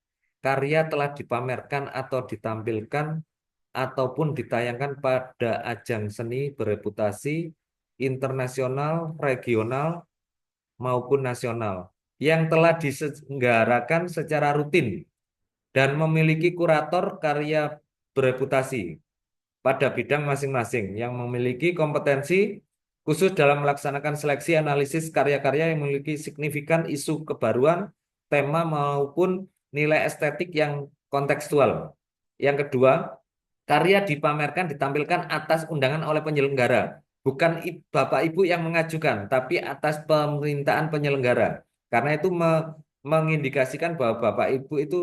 Speaker 2: Karya telah dipamerkan atau ditampilkan ataupun ditayangkan pada ajang seni bereputasi internasional, regional, maupun nasional yang telah diselenggarakan secara rutin dan memiliki kurator karya bereputasi pada bidang masing-masing yang memiliki kompetensi khusus dalam melaksanakan seleksi analisis karya-karya yang memiliki signifikan isu kebaruan, tema maupun nilai estetik yang kontekstual. Yang kedua, karya dipamerkan ditampilkan atas undangan oleh penyelenggara, bukan Bapak Ibu yang mengajukan, tapi atas permintaan penyelenggara. Karena itu mengindikasikan bahwa Bapak Ibu itu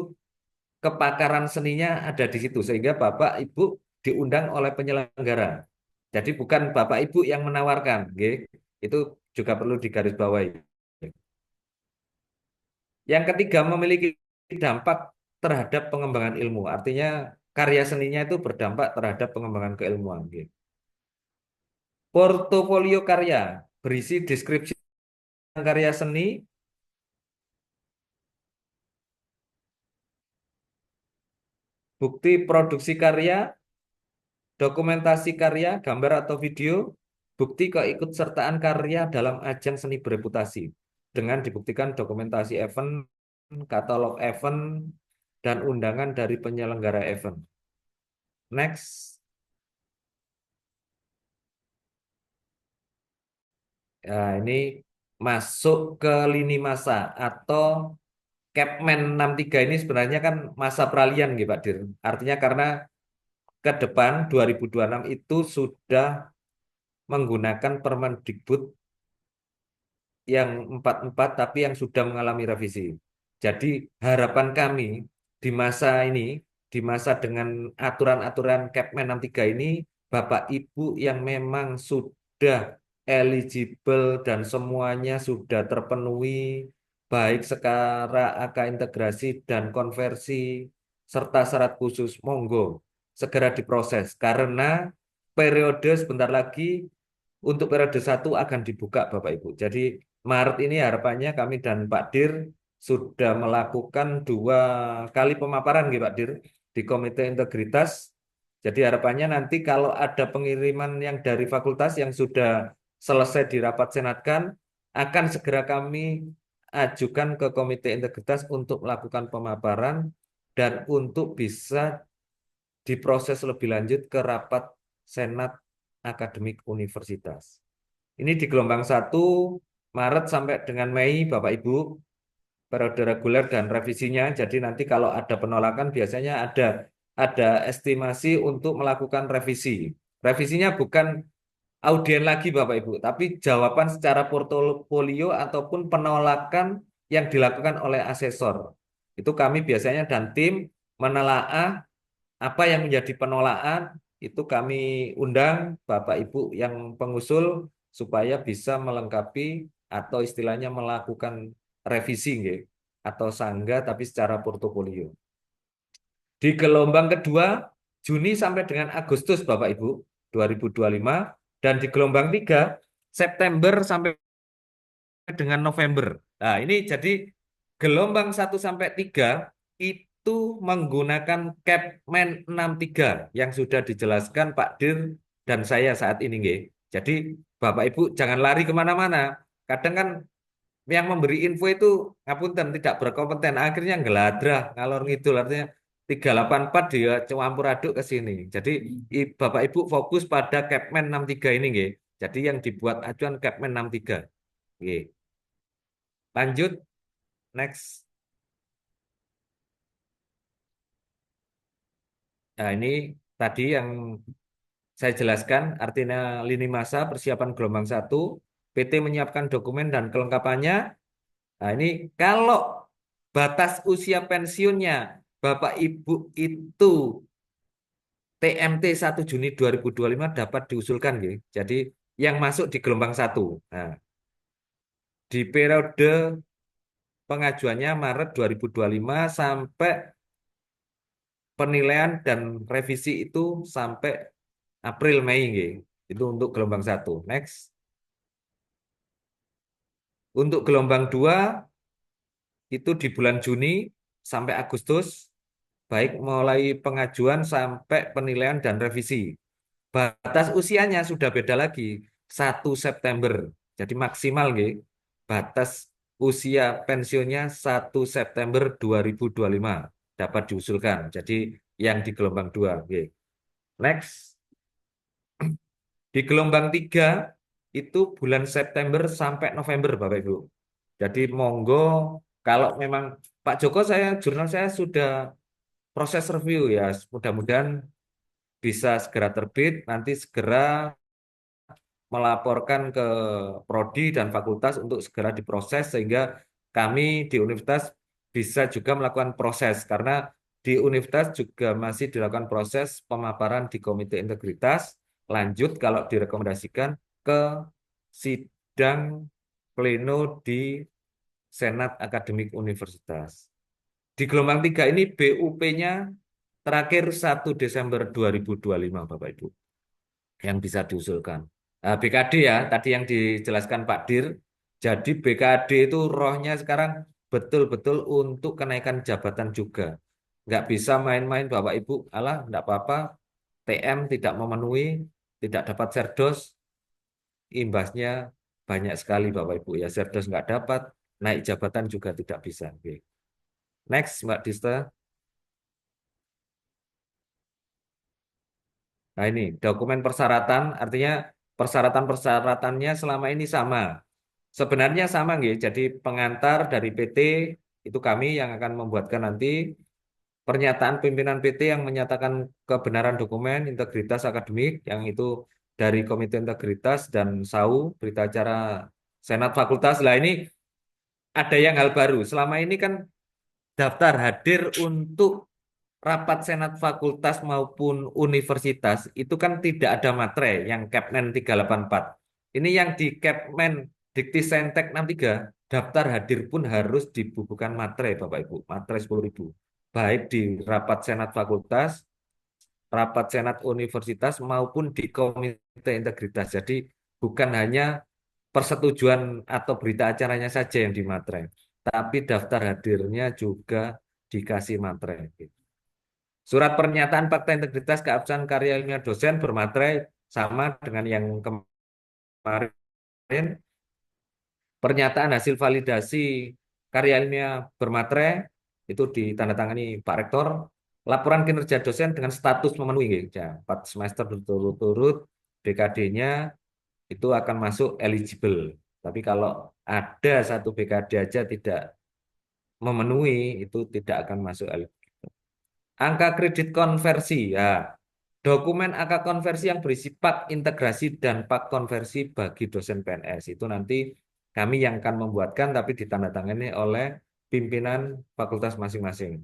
Speaker 2: kepakaran seninya ada di situ, sehingga Bapak Ibu diundang oleh penyelenggara. Jadi bukan Bapak Ibu yang menawarkan, nggih. Itu juga perlu digarisbawahi. Yang ketiga, memiliki dampak terhadap pengembangan ilmu. Artinya karya seninya itu berdampak terhadap pengembangan keilmuan, nggih. Portofolio karya berisi deskripsi karya seni, bukti produksi karya, dokumentasi karya, gambar atau video, bukti keikutsertaan karya dalam ajang seni bereputasi dengan dibuktikan dokumentasi event, katalog event, dan undangan dari penyelenggara event. Next. Nah, ini masuk ke lini masa atau Kepmen 63 ini sebenarnya kan masa peralihan gitu Pak Dir. Artinya karena ke depan 2026 itu sudah menggunakan Permendikbud yang 44 tapi yang sudah mengalami revisi. Jadi harapan kami di masa ini, di masa dengan aturan-aturan Kepmen 63 ini, Bapak Ibu yang memang sudah eligible dan semuanya sudah terpenuhi, baik secara angka integrasi dan konversi, serta syarat khusus, monggo segera diproses. Karena periode sebentar lagi untuk periode 1 akan dibuka Bapak Ibu. Jadi Maret ini harapannya kami dan Pak Dir sudah melakukan 2 kali pemaparan gitu Pak Dir di Komite Integritas. Jadi harapannya nanti kalau ada pengiriman yang dari fakultas yang sudah selesai dirapat senatkan, akan segera kami ajukan ke Komite Integritas untuk melakukan pemaparan dan untuk bisa diproses lebih lanjut ke rapat Senat Akademik Universitas. Ini di gelombang 1 Maret sampai dengan Mei Bapak Ibu periode reguler dan revisinya. Jadi nanti kalau ada penolakan biasanya ada estimasi untuk melakukan revisi. Revisinya bukan audien lagi Bapak Ibu, tapi jawaban secara portofolio ataupun penolakan yang dilakukan oleh asesor. Itu kami biasanya dan tim menelaah apa yang menjadi penolakan, itu kami undang Bapak Ibu yang pengusul supaya bisa melengkapi atau istilahnya melakukan revisi nggih, atau sanggah tapi secara portofolio. Di gelombang kedua Juni sampai dengan Agustus Bapak Ibu 2025 dan di gelombang 3 September sampai dengan November. Nah, ini jadi gelombang 1 sampai 3 itu menggunakan Kepmen 63 yang sudah dijelaskan Pak Dir dan saya saat ini nggih. Jadi Bapak Ibu jangan lari kemana-mana. Kadang kan yang memberi info itu ngapunten tidak berkompeten, akhirnya ngeladrah ngalor ngidul, artinya 384 dia campur aduk ke sini. Jadi Bapak Ibu fokus pada Kepmen 63 ini nggih. Jadi yang dibuat acuan Kepmen 63. Nggih. Lanjut, next. Nah, ini tadi yang saya jelaskan, artinya lini masa persiapan gelombang 1, PT menyiapkan dokumen dan kelengkapannya. Nah, ini kalau batas usia pensiunnya Bapak Ibu itu TMT 1 Juni 2025 dapat diusulkan, gitu. Jadi yang masuk di gelombang 1. Nah, di periode pengajuannya Maret 2025 sampai penilaian dan revisi itu sampai April Mei nggih. Itu untuk gelombang 1. Next. Untuk gelombang 2 itu di bulan Juni sampai Agustus, baik mulai pengajuan sampai penilaian dan revisi. Batas usianya sudah beda lagi, 1 September. Jadi maksimal nggih. Batas usia pensiunnya 1 September 2025. dapat diusulkan. Jadi yang di gelombang 2. Oke. Next. Di gelombang 3 itu bulan September sampai November, Bapak Ibu. Jadi monggo kalau memang Pak Joko, jurnal saya sudah proses review ya. Mudah-mudahan bisa segera terbit, nanti segera melaporkan ke prodi dan fakultas untuk segera diproses sehingga kami di universitas bisa juga melakukan proses karena di universitas juga masih dilakukan proses pemaparan di Komite Integritas, lanjut kalau direkomendasikan ke sidang pleno di Senat Akademik Universitas. Di gelombang 3 ini BUP-nya terakhir 1 Desember 2025, Bapak Ibu, yang bisa diusulkan. BKD ya, tadi yang dijelaskan Pak Dir. Jadi BKD itu rohnya sekarang betul-betul untuk kenaikan jabatan juga. Nggak bisa main-main Bapak Ibu, alah nggak apa-apa, TM tidak memenuhi, tidak dapat serdos, imbasnya banyak sekali Bapak Ibu. Ya serdos nggak dapat, naik jabatan juga tidak bisa. Oke. Next, Mbak Dista. Nah ini dokumen persyaratan, artinya persyaratan-persyaratannya selama ini sama. Sebenarnya sama nggih. Jadi pengantar dari PT itu kami yang akan membuatkan nanti pernyataan pimpinan PT yang menyatakan kebenaran dokumen integritas akademik yang itu dari Komite Integritas dan SAU berita acara Senat Fakultas. Lah ini ada yang hal baru. Selama ini kan daftar hadir untuk rapat Senat Fakultas maupun universitas itu kan tidak ada materai yang Kepmen 384. Ini yang di Kepmen Diktisentek 63, daftar hadir pun harus dibubuhkan materai Bapak Ibu, materai 10.000. Baik di rapat Senat Fakultas, rapat Senat Universitas maupun di Komite Integritas. Jadi bukan hanya persetujuan atau berita acaranya saja yang dimaterai, tapi daftar hadirnya juga dikasih materai. Surat pernyataan fakta integritas keabsahan karya ilmiah dosen bermaterai sama dengan yang kemarin. Pernyataan hasil validasi karya ilmiah bermaterai itu ditandatangani Pak Rektor. Laporan kinerja dosen dengan status memenuhi, ya, 4 semester berturut-turut BKD-nya itu akan masuk eligible. Tapi kalau ada satu BKD aja tidak memenuhi, itu tidak akan masuk eligible. Angka kredit konversi, ya. Dokumen angka konversi yang berisi pak integrasi dan pak konversi bagi dosen PNS. Itu nanti kami yang akan membuatkan, tapi ditandatangani oleh pimpinan fakultas masing-masing.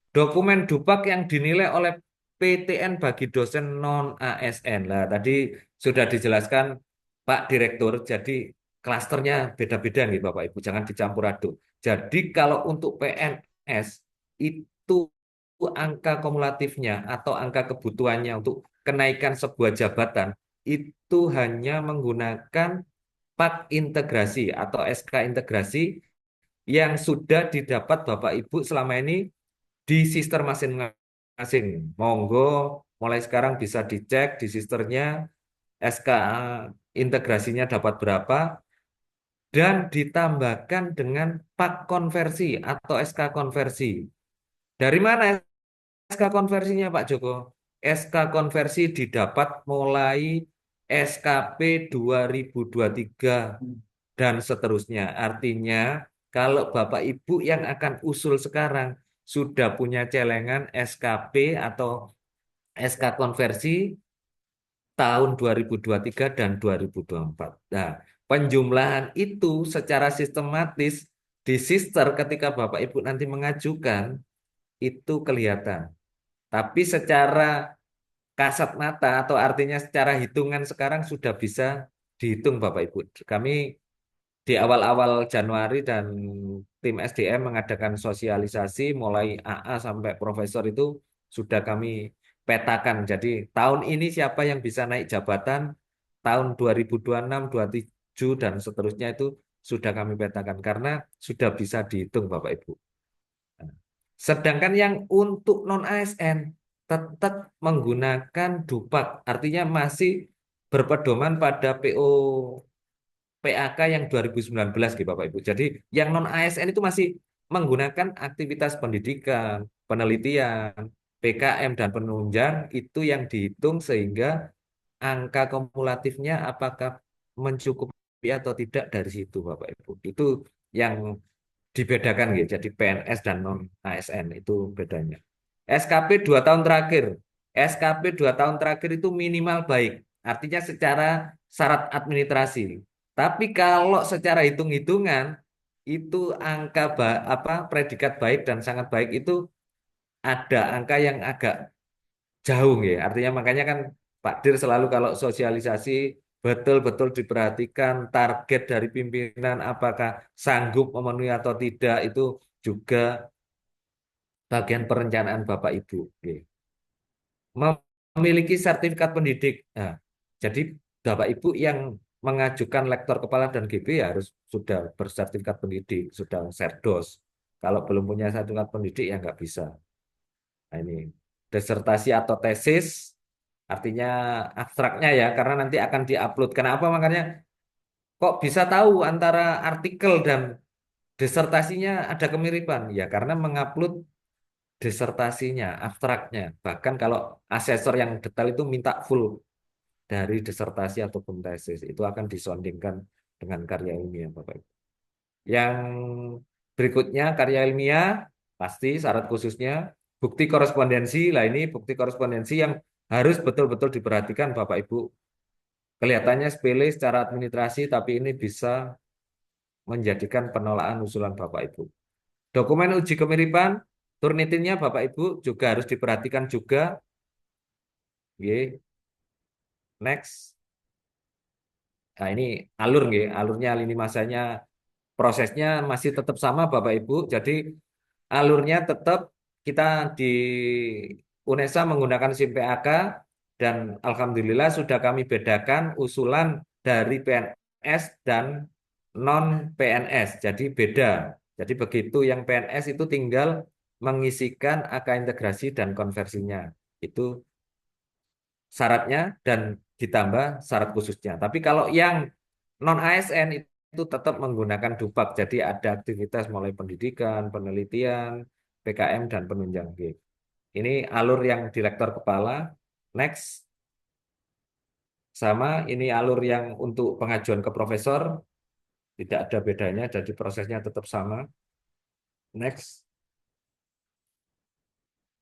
Speaker 2: Dokumen dupak yang dinilai oleh PTN bagi dosen non-ASN. Lah, tadi sudah dijelaskan Pak Direktur, jadi klasternya beda-beda nih Bapak Ibu, jangan dicampur aduk. Jadi kalau untuk PNS itu angka kumulatifnya atau angka kebutuhannya untuk kenaikan sebuah jabatan itu hanya menggunakan pak integrasi atau SK integrasi yang sudah didapat Bapak Ibu selama ini di sister masing-masing. Monggo mulai sekarang bisa dicek di sisternya SK integrasinya dapat berapa dan ditambahkan dengan pak konversi atau SK konversi. Dari mana SK konversinya Pak Joko? SK konversi didapat mulai SKP 2023 dan seterusnya. Artinya kalau Bapak Ibu yang akan usul sekarang sudah punya celengan SKP atau SK konversi tahun 2023 dan 2024. Nah, penjumlahan itu secara sistematis di sister ketika Bapak Ibu nanti mengajukan itu kelihatan. Tapi secara kasat mata atau artinya secara hitungan sekarang sudah bisa dihitung Bapak Ibu. Kami di awal-awal Januari dan tim SDM mengadakan sosialisasi mulai AA sampai profesor itu sudah kami petakan. Jadi tahun ini siapa yang bisa naik jabatan, tahun 2026, 27 dan seterusnya itu sudah kami petakan karena sudah bisa dihitung Bapak Ibu. Sedangkan yang untuk non-ASN tetap menggunakan dupak, artinya masih berpedoman pada PO PAK yang 2019 gitu Bapak Ibu. Jadi yang non-ASN itu masih menggunakan aktivitas pendidikan, penelitian, PKM dan penunjang itu yang dihitung sehingga angka kumulatifnya apakah mencukupi atau tidak dari situ Bapak Ibu. Itu yang dibedakan gitu. Jadi PNS dan non ASN itu bedanya. SKP 2 tahun terakhir. SKP 2 tahun terakhir itu minimal baik. Artinya secara syarat administrasi. Tapi kalau secara hitung-hitungan itu angka predikat baik dan sangat baik itu ada angka yang agak jauh ya. Artinya makanya kan Pak Dir selalu kalau sosialisasi betul-betul diperhatikan target dari pimpinan apakah sanggup memenuhi atau tidak itu juga bagian perencanaan Bapak Ibu. Oke. Memiliki sertifikat pendidik. Nah, jadi Bapak Ibu yang mengajukan lektor kepala dan GB harus sudah bersertifikat pendidik, sudah serdos. Kalau belum punya sertifikat pendidik ya nggak bisa. Nah, ini disertasi atau tesis, artinya abstraknya ya, karena nanti akan diupload. Kenapa? Makanya kok bisa tahu antara artikel dan disertasinya ada kemiripan? Ya karena mengupload disertasinya, abstraknya. Bahkan kalau asesor yang detail itu minta full dari disertasi ataupun tesis, itu akan disondingkan dengan karya ilmiah, Bapak Ibu. Yang berikutnya karya ilmiah, pasti syarat khususnya bukti korespondensi. Lah ini bukti korespondensi yang harus betul-betul diperhatikan Bapak Ibu. Kelihatannya sepele secara administrasi, tapi ini bisa menjadikan penolakan usulan Bapak Ibu. Dokumen uji kemiripan, Turnitinnya Bapak Ibu juga harus diperhatikan juga. Oke. Next. Nah ini alur, alurnya lini masanya, prosesnya masih tetap sama Bapak Ibu. Jadi alurnya tetap kita di UNESA menggunakan SIM PAK dan Alhamdulillah sudah kami bedakan usulan dari PNS dan non PNS. Jadi beda. Jadi begitu yang PNS itu tinggal mengisikan AK integrasi dan konversinya. Itu syaratnya dan ditambah syarat khususnya. Tapi kalau yang non ASN itu tetap menggunakan DUPAK. Jadi ada aktivitas mulai pendidikan, penelitian, PKM dan penunjang G. Ini alur yang direktur kepala. Next. Sama ini alur yang untuk pengajuan ke profesor. Tidak ada bedanya, jadi prosesnya tetap sama. Next.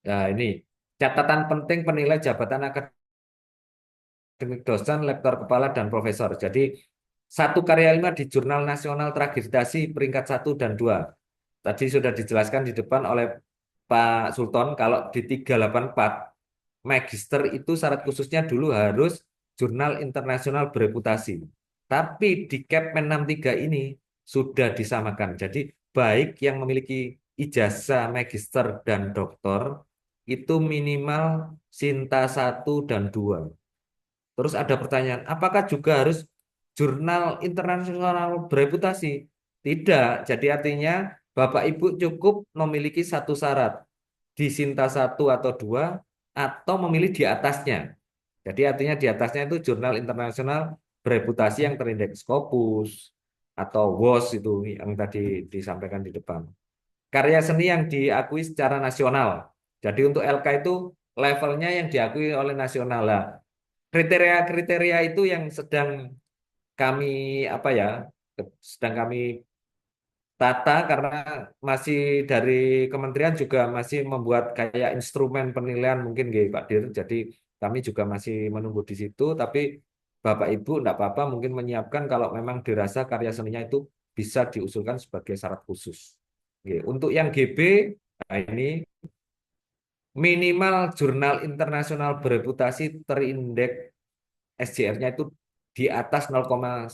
Speaker 2: Nah, ini catatan penting penilai jabatan akademik dosen, lektor kepala, dan profesor. Jadi, satu karya ilmiah di jurnal nasional terakreditasi peringkat 1 dan 2. Tadi sudah dijelaskan di depan oleh Pak Sultan, kalau di 384, magister itu syarat khususnya dulu harus jurnal internasional bereputasi. Tapi di Kepmen 63 ini sudah disamakan. Jadi, baik yang memiliki ijazah magister dan doktor, itu minimal Sinta 1 dan 2. Terus ada pertanyaan, apakah juga harus jurnal internasional bereputasi? Tidak. Jadi artinya Bapak Ibu cukup memiliki satu syarat. Di Sinta 1 atau 2 atau memilih di atasnya. Jadi artinya di atasnya itu jurnal internasional bereputasi yang terindeks Scopus atau WOS itu yang tadi disampaikan di depan. Karya seni yang diakui secara nasional. Jadi untuk LK itu levelnya yang diakui oleh nasional lah. Kriteria-kriteria itu yang sedang kami sedang kami tata karena masih dari kementerian juga masih membuat kayak instrumen penilaian mungkin Pak Dir. Jadi kami juga masih menunggu di situ, tapi Bapak Ibu enggak apa-apa mungkin menyiapkan kalau memang dirasa karya seninya itu bisa diusulkan sebagai syarat khusus. Untuk yang GB, nah ini minimal jurnal internasional bereputasi terindeks SJR-nya itu di atas 0,10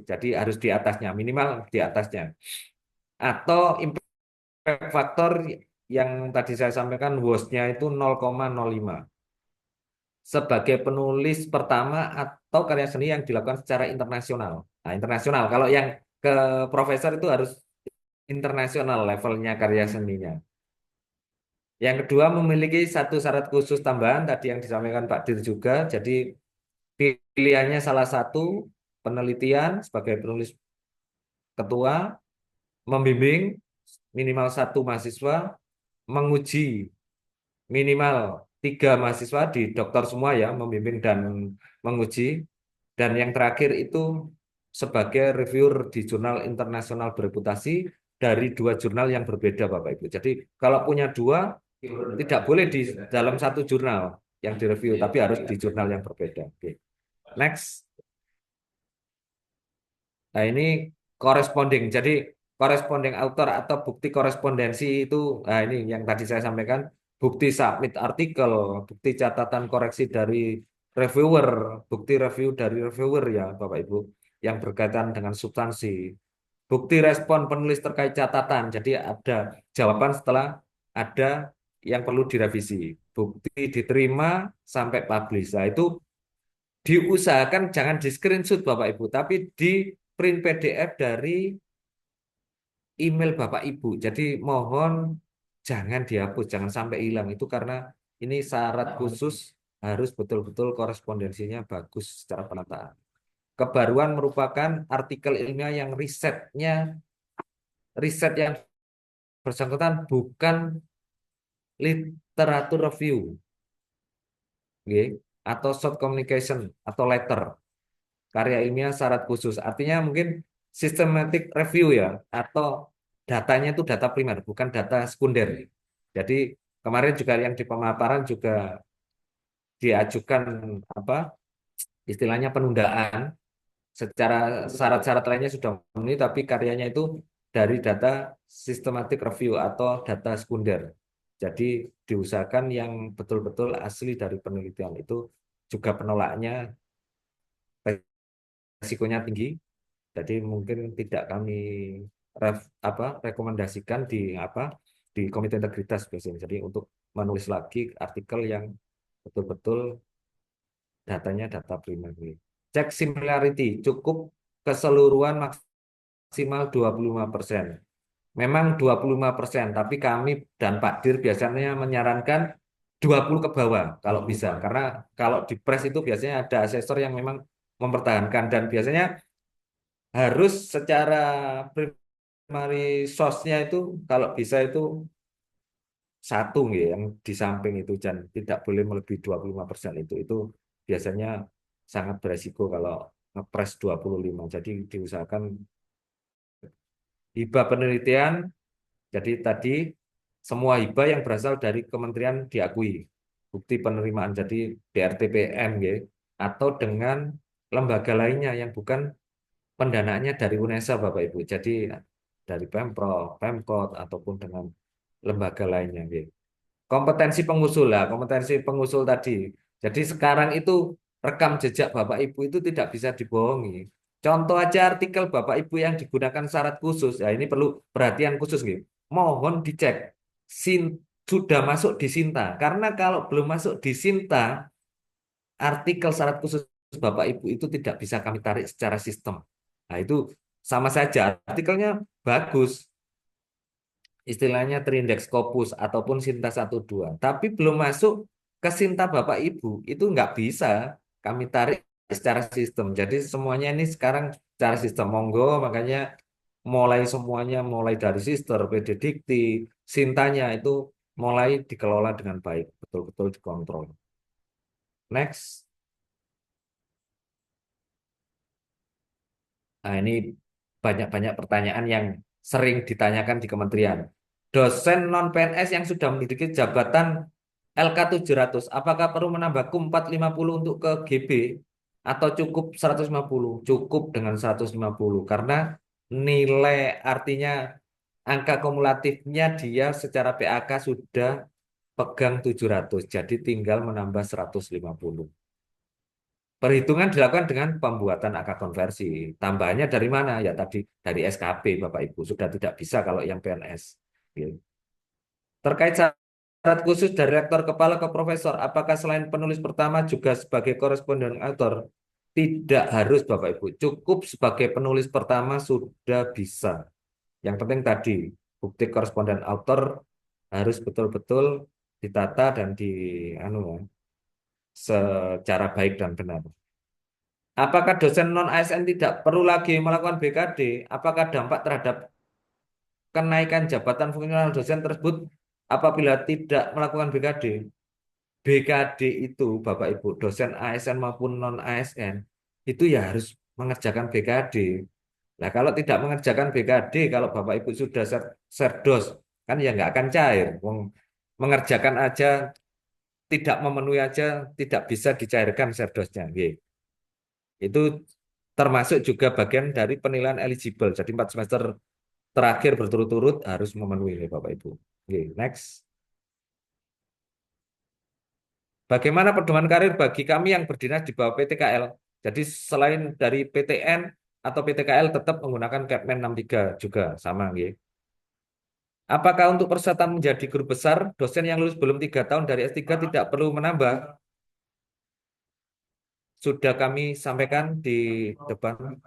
Speaker 2: jadi harus di atasnya, minimal di atasnya. Atau impact factor yang tadi saya sampaikan WOS-nya itu 0,05. Sebagai penulis pertama atau karya seni yang dilakukan secara internasional. Nah, internasional. Kalau yang ke profesor itu harus internasional levelnya karya seninya. Yang kedua memiliki satu syarat khusus tambahan tadi yang disampaikan Pak Dir juga. Jadi pilihannya salah satu penelitian sebagai penulis ketua, membimbing minimal 1 mahasiswa, menguji minimal 3 mahasiswa di dokter semua ya, membimbing dan menguji. Dan yang terakhir itu sebagai reviewer di jurnal internasional bereputasi dari 2 jurnal yang berbeda, Bapak Ibu. Jadi kalau punya 2, tidak boleh di dalam satu jurnal yang direview, tapi harus di jurnal yang berbeda. Oke. Next. Nah, ini corresponding. Jadi corresponding author atau bukti korespondensi itu, nah ini yang tadi saya sampaikan, bukti submit artikel, bukti catatan koreksi dari reviewer, bukti review dari reviewer ya Bapak Ibu, yang berkaitan dengan substansi. Bukti respon penulis terkait catatan. Jadi ada jawaban setelah ada yang perlu direvisi. Bukti diterima sampai publish. Nah, itu diusahakan jangan di screenshot Bapak Ibu, tapi di print PDF dari email Bapak Ibu. Jadi mohon jangan dihapus, jangan sampai hilang. Itu karena ini syarat khusus harus betul-betul korespondensinya bagus secara penataan. Kebaruan merupakan artikel ilmiah yang riset yang bersangkutan bukan literatur review, oke, atau short communication atau letter. Karya ilmiah syarat khusus. Artinya mungkin systematic review ya, atau datanya itu data primer, bukan data sekunder. Jadi kemarin juga yang di pemaparan juga diajukan apa istilahnya penundaan, secara syarat-syarat lainnya sudah memenuhi, tapi karyanya itu dari data systematic review atau data sekunder. Jadi diusahakan yang betul-betul asli dari penelitian itu, juga penolaknya resikonya tinggi. Jadi mungkin tidak kami rekomendasikan di Komite Integritas biasanya. Jadi untuk menulis lagi artikel yang betul-betul datanya data primer. Cek similarity cukup keseluruhan maksimal 25%. Memang 25%, tapi kami dan Pak Dir biasanya menyarankan 20 ke bawah kalau bisa. Karena kalau di press itu biasanya ada asesor yang memang mempertahankan, dan biasanya harus secara primary source-nya itu kalau bisa itu 1 ya, yang di samping itu, dan tidak boleh melebihi 25% itu biasanya sangat beresiko kalau ngepres 25. Jadi diusahakan hibah penelitian. Jadi tadi semua hibah yang berasal dari kementerian diakui bukti penerimaan, jadi DRTPM ya, atau dengan lembaga lainnya yang bukan pendanaannya dari UNESA Bapak Ibu. Jadi dari Pemprov, Pemkot ataupun dengan lembaga lainnya ya. Kompetensi pengusul lah, kompetensi pengusul tadi. Jadi sekarang itu rekam jejak Bapak Ibu itu tidak bisa dibohongi. Contoh aja artikel Bapak Ibu yang digunakan syarat khusus. Ya ini perlu perhatian khusus gitu. Mohon dicek sudah masuk di Sinta. Karena kalau belum masuk di Sinta, artikel syarat khusus Bapak Ibu itu tidak bisa kami tarik secara sistem. Nah, itu sama saja artikelnya bagus, istilahnya terindeks Scopus ataupun Sinta 1-2, tapi belum masuk ke Sinta Bapak Ibu, itu nggak bisa kami tarik secara sistem. Jadi semuanya ini sekarang secara sistem, monggo, makanya semuanya mulai dari Sister, PD Dikti, Sintanya itu mulai dikelola dengan baik, betul-betul dikontrol. Next. Nah, ini banyak-banyak pertanyaan yang sering ditanyakan di kementerian. Dosen non-PNS yang sudah menduduki jabatan LK 700, apakah perlu menambah KUM 450 untuk ke GB atau cukup 150? Cukup dengan 150 karena nilai, artinya angka kumulatifnya dia secara PAK sudah pegang 700, jadi tinggal menambah 150. Perhitungan dilakukan dengan pembuatan angka konversi. Tambahannya dari mana? Ya tadi dari SKP Bapak Ibu. Sudah tidak bisa kalau yang PNS. Gitu. Terkait syarat khusus dari rektor kepala ke profesor, apakah selain penulis pertama juga sebagai koresponden author? Tidak harus Bapak Ibu. Cukup sebagai penulis pertama sudah bisa. Yang penting tadi, bukti koresponden author harus betul-betul ditata dan secara baik dan benar. Apakah dosen non-ASN tidak perlu lagi melakukan BKD? Apakah dampak terhadap kenaikan jabatan fungsional dosen tersebut apabila tidak melakukan BKD, BKD itu Bapak Ibu, dosen ASN maupun non ASN, itu ya harus mengerjakan BKD. Nah, kalau tidak mengerjakan BKD, kalau Bapak Ibu sudah serdos, kan ya nggak akan cair. Mengerjakan aja, tidak memenuhi aja, tidak bisa dicairkan serdosnya. Nggih. Itu termasuk juga bagian dari penilaian eligible. Jadi 4 semester terakhir berturut-turut harus memenuhi, Bapak Ibu. Oke, next. Bagaimana pedoman karir bagi kami yang berdinas di bawah PTKL? Jadi selain dari PTN atau PTKL tetap menggunakan Kepmen 63 juga sama, nggih. Apakah untuk persyaratan menjadi guru besar, dosen yang lulus belum 3 tahun dari S3 tidak perlu menambah? Sudah kami sampaikan depan,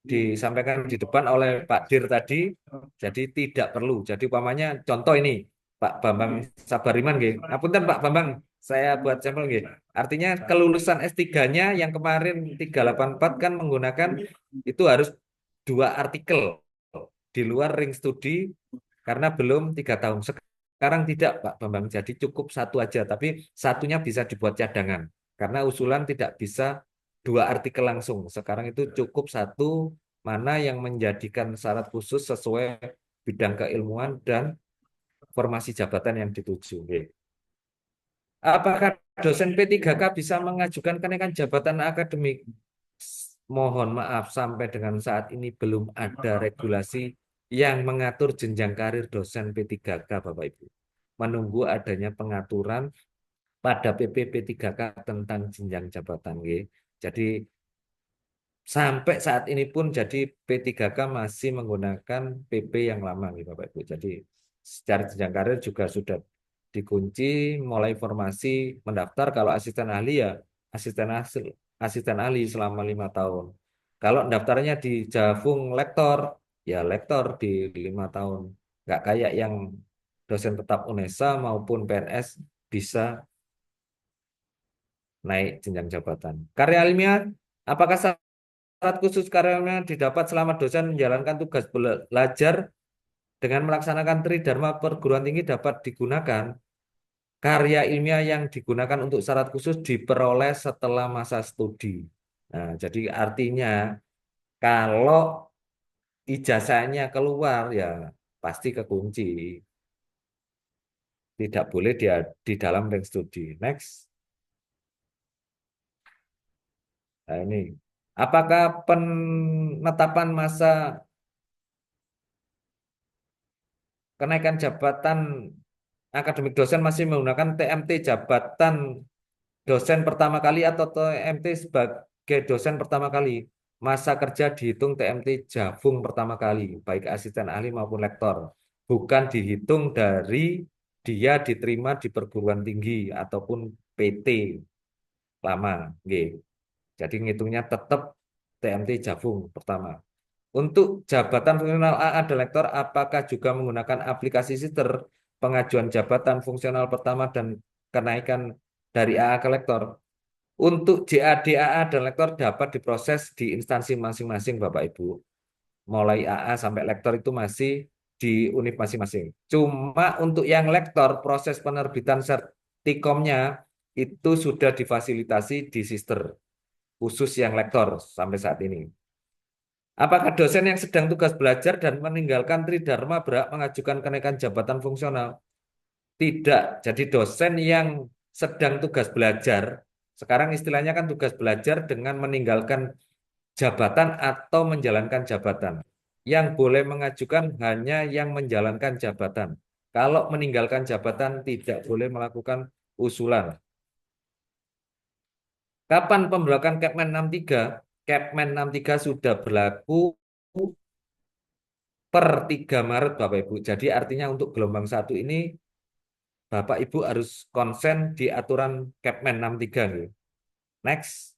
Speaker 2: disampaikan di depan oleh Pak Dir tadi, jadi tidak perlu. Jadi umpamanya contoh ini, Pak Bambang Sabariman, nggih. Ngapunten Pak Bambang, saya buat sampel nggih. Artinya kelulusan S3-nya yang kemarin 384 kan menggunakan itu harus 2 artikel di luar ring studi karena belum 3 tahun. Sekarang tidak Pak Bambang, jadi cukup satu aja, tapi satunya bisa dibuat cadangan karena usulan tidak bisa 2 artikel langsung. Sekarang itu cukup satu, mana yang menjadikan syarat khusus sesuai bidang keilmuan dan formasi jabatan yang dituju. Nggih. Apakah dosen P3K bisa mengajukan kenaikan jabatan akademik? Mohon maaf, sampai dengan saat ini belum ada regulasi yang mengatur jenjang karir dosen P3K, Bapak Ibu. Menunggu adanya pengaturan pada PP P3K tentang jenjang jabatan. Nggih. Jadi sampai saat ini pun jadi P3K masih menggunakan PP yang lama, nih Bapak Ibu. Jadi secara jenjang karir juga sudah dikunci, mulai formasi mendaftar kalau asisten ahli ya asisten ahli selama 5 tahun. Kalau daftarnya di Javung lektor, ya lektor di 5 tahun. Nggak kayak yang dosen tetap UNESA maupun PNS bisa naik jenjang jabatan. Karya ilmiah, apakah syarat khusus karyanya didapat selama dosen menjalankan tugas belajar dengan melaksanakan tridharma perguruan tinggi dapat digunakan? Karya ilmiah yang digunakan untuk syarat khusus diperoleh setelah masa studi. Nah, jadi artinya kalau ijazahnya keluar ya pasti kekunci. Tidak boleh dia di dalam ring studi. Next. Nah, ini. Apakah penetapan masa kenaikan jabatan akademik dosen masih menggunakan TMT jabatan dosen pertama kali atau TMT sebagai dosen pertama kali? Masa kerja dihitung TMT Javung pertama kali, baik asisten ahli maupun lektor. Bukan dihitung dari dia diterima di perguruan tinggi ataupun PT lama. Nggih. Jadi ngitungnya tetap TMT Javung pertama. Untuk jabatan fungsional AA dan lektor, apakah juga menggunakan aplikasi sister pengajuan jabatan fungsional pertama dan kenaikan dari AA ke lektor? Untuk JAD, AA, dan lektor dapat diproses di instansi masing-masing, Bapak Ibu. Mulai AA sampai lektor itu masih di univ masing-masing. Cuma untuk yang lektor, proses penerbitan sertikomnya itu sudah difasilitasi di sister, khusus yang lektor sampai saat ini. Apakah dosen yang sedang tugas belajar dan meninggalkan tridharma berhak mengajukan kenaikan jabatan fungsional? Tidak. Jadi dosen yang sedang tugas belajar, sekarang istilahnya kan tugas belajar dengan meninggalkan jabatan atau menjalankan jabatan. Yang boleh mengajukan hanya yang menjalankan jabatan. Kalau meninggalkan jabatan tidak boleh melakukan usulan. Kapan pemberlakuan Kepmen 63? Kepmen 63 sudah berlaku per 3 Maret Bapak Ibu. Jadi artinya untuk gelombang 1 ini Bapak Ibu harus konsen di aturan Kepmen 63. Next.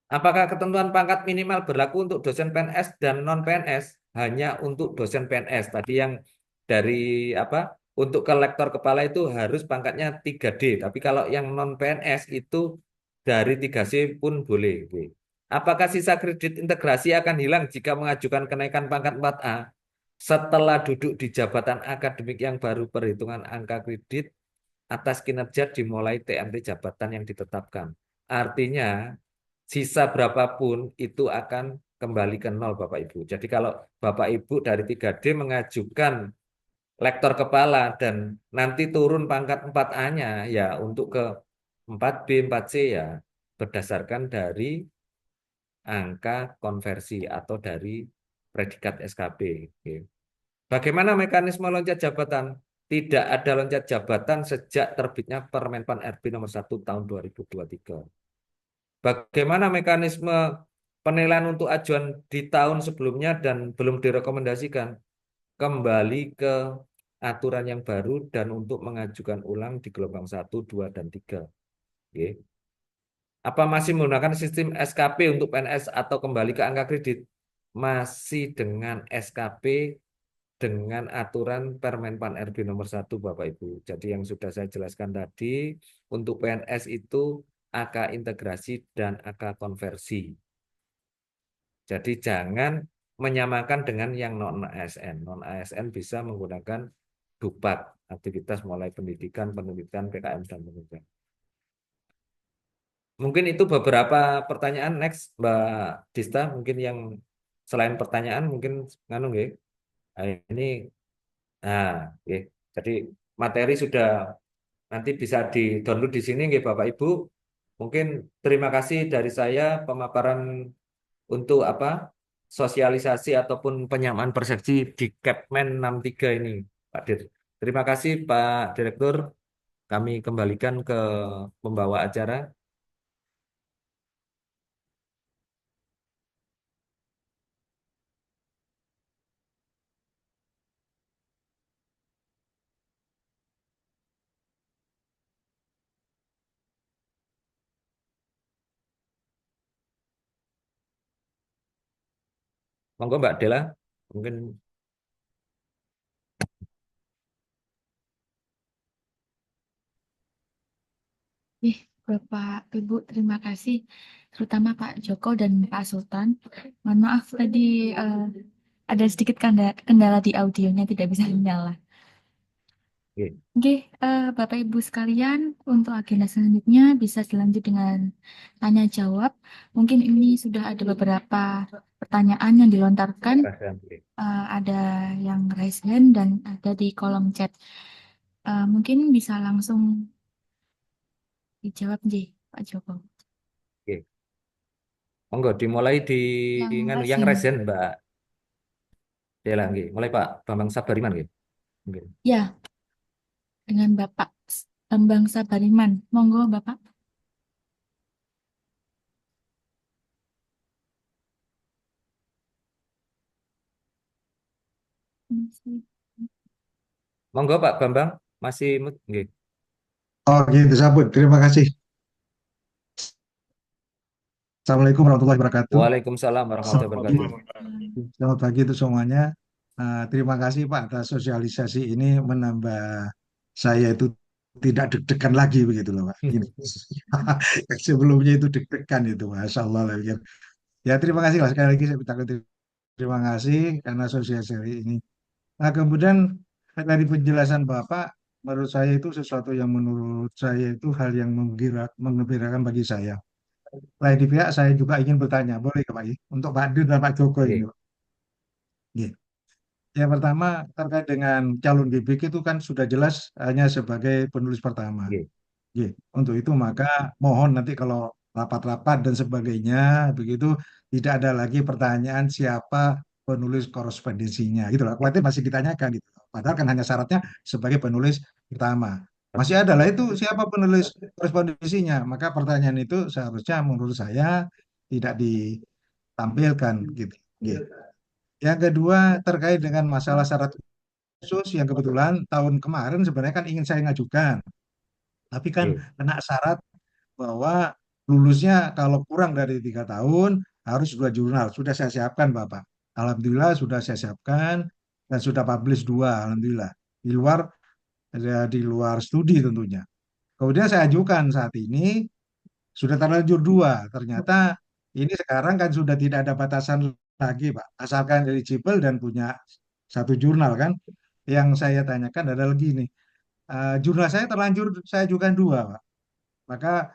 Speaker 2: Apakah ketentuan pangkat minimal berlaku untuk dosen PNS dan non-PNS? Hanya untuk dosen PNS. Tadi yang dari apa? Untuk ke lektor kepala itu harus pangkatnya 3D. Tapi kalau yang non-PNS itu dari 3C pun boleh. Apakah sisa kredit integrasi akan hilang jika mengajukan kenaikan pangkat 4A setelah duduk di jabatan akademik yang baru perhitungan angka kredit atas kinerja dimulai TMT jabatan yang ditetapkan. Artinya sisa berapapun itu akan kembali ke nol Bapak Ibu. Jadi kalau Bapak Ibu dari 3D mengajukan lektor kepala dan nanti turun pangkat 4A-nya ya untuk ke 4B, 4C ya berdasarkan dari angka konversi atau dari predikat SKP. Oke. Bagaimana mekanisme loncat jabatan? Tidak ada loncat jabatan sejak terbitnya Permenpan RB nomor 1 tahun 2023. Bagaimana mekanisme penilaian untuk ajuan di tahun sebelumnya dan belum direkomendasikan? Kembali ke aturan yang baru dan untuk mengajukan ulang di gelombang 1, 2, dan 3. Oke. Apa masih menggunakan sistem SKP untuk PNS atau kembali ke angka kredit? Masih dengan SKP dengan aturan Permenpan RB nomor 1 Bapak Ibu. Jadi yang sudah saya jelaskan tadi untuk PNS itu AK integrasi dan AK konversi. Jadi jangan menyamakan dengan yang non ASN. Non ASN bisa menggunakan DUPAK, aktivitas mulai pendidikan, penelitian, PKM dan penelitian. Mungkin itu beberapa pertanyaan. Next, Mbak Dista, mungkin yang selain pertanyaan mungkin nganu nggih. Nah, ini nggih. Jadi materi sudah nanti bisa di-download di sini nggih Bapak Ibu. Mungkin terima kasih dari saya pemaparan untuk apa? Sosialisasi ataupun penyamaan persepsi di Kepmen 63 ini, Pak Dir. Terima kasih Pak Direktur. Kami kembalikan ke pembawa acara. Monggo Mbak Dela, mungkin
Speaker 4: Bapak, Ibu, terima kasih. Terutama Pak Joko dan Pak Sultan. Mohon maaf tadi ada sedikit kendala di audionya tidak bisa menyala.
Speaker 2: nggih.
Speaker 4: Oke, Bapak Ibu sekalian, untuk agenda selanjutnya bisa dilanjut dengan tanya jawab. Mungkin ini sudah ada beberapa pertanyaan yang dilontarkan,
Speaker 2: Nggih.
Speaker 4: ada yang raise hand dan ada di kolom chat. Mungkin bisa langsung dijawab nih, Pak Joko.
Speaker 2: Nggih. Monggo dimulai di yang
Speaker 4: raise
Speaker 2: resen Mbak Dela nggih. Mulai Pak Bambang Sabariman nggih. Nggih.
Speaker 4: Ya, dengan Bapak Bambang Sabariman. Monggo, Bapak.
Speaker 2: Monggo Pak Bambang masih nggih.
Speaker 5: Oh gitu, sabut. Terima kasih. Assalamualaikum warahmatullahi wabarakatuh.
Speaker 2: Waalaikumsalam warahmatullahi
Speaker 5: Selamat pagi,
Speaker 2: wabarakatuh.
Speaker 5: selamat pagi itu semuanya. Terima kasih Pak atas sosialisasi ini menambah saya itu tidak deg-degan lagi begitu loh Pak. Ini. Sebelumnya itu deg-degan itu, Masya Allah. Ya terima kasih lah sekali lagi saya ucapkan terima kasih karena sosialisasi ini. Nah kemudian dari penjelasan Bapak, menurut saya itu sesuatu yang menurut saya itu hal yang menggembirakan bagi saya. Lain di pihak saya juga ingin bertanya, boleh Pak I? Untuk Pak Dir dan Pak Joko ini.
Speaker 2: Nggih.
Speaker 5: Pak. Iya. Yang pertama terkait dengan calon GBK itu kan sudah jelas hanya sebagai penulis pertama.
Speaker 2: Nggih.
Speaker 5: Iya. Untuk itu maka mohon nanti kalau rapat-rapat dan sebagainya begitu tidak ada lagi pertanyaan siapa penulis korespondensinya gitu loh. Khawatir masih ditanyakan gitu. Padahal kan hanya syaratnya sebagai penulis pertama. Masih ada lah itu siapa penulis korespondensinya. Maka pertanyaan itu seharusnya menurut saya tidak ditampilkan gitu. Gitu. Yang kedua terkait dengan masalah syarat khusus yang kebetulan tahun kemarin sebenarnya kan ingin saya ngajukan, tapi kan
Speaker 2: Nggih.
Speaker 5: kena syarat bahwa lulusnya kalau kurang dari 3 tahun harus 2 jurnal. Sudah saya siapkan Bapak. Alhamdulillah sudah saya siapkan dan sudah publish 2, alhamdulillah. Di luar di luar studi tentunya. Kemudian saya ajukan saat ini sudah terlanjur 2. Ternyata Ini sekarang kan sudah tidak ada batasan lagi, Pak. Asalkan eligible dan punya satu jurnal kan. Yang saya tanyakan adalah gini, jurnal saya terlanjur saya ajukan dua, Pak. Maka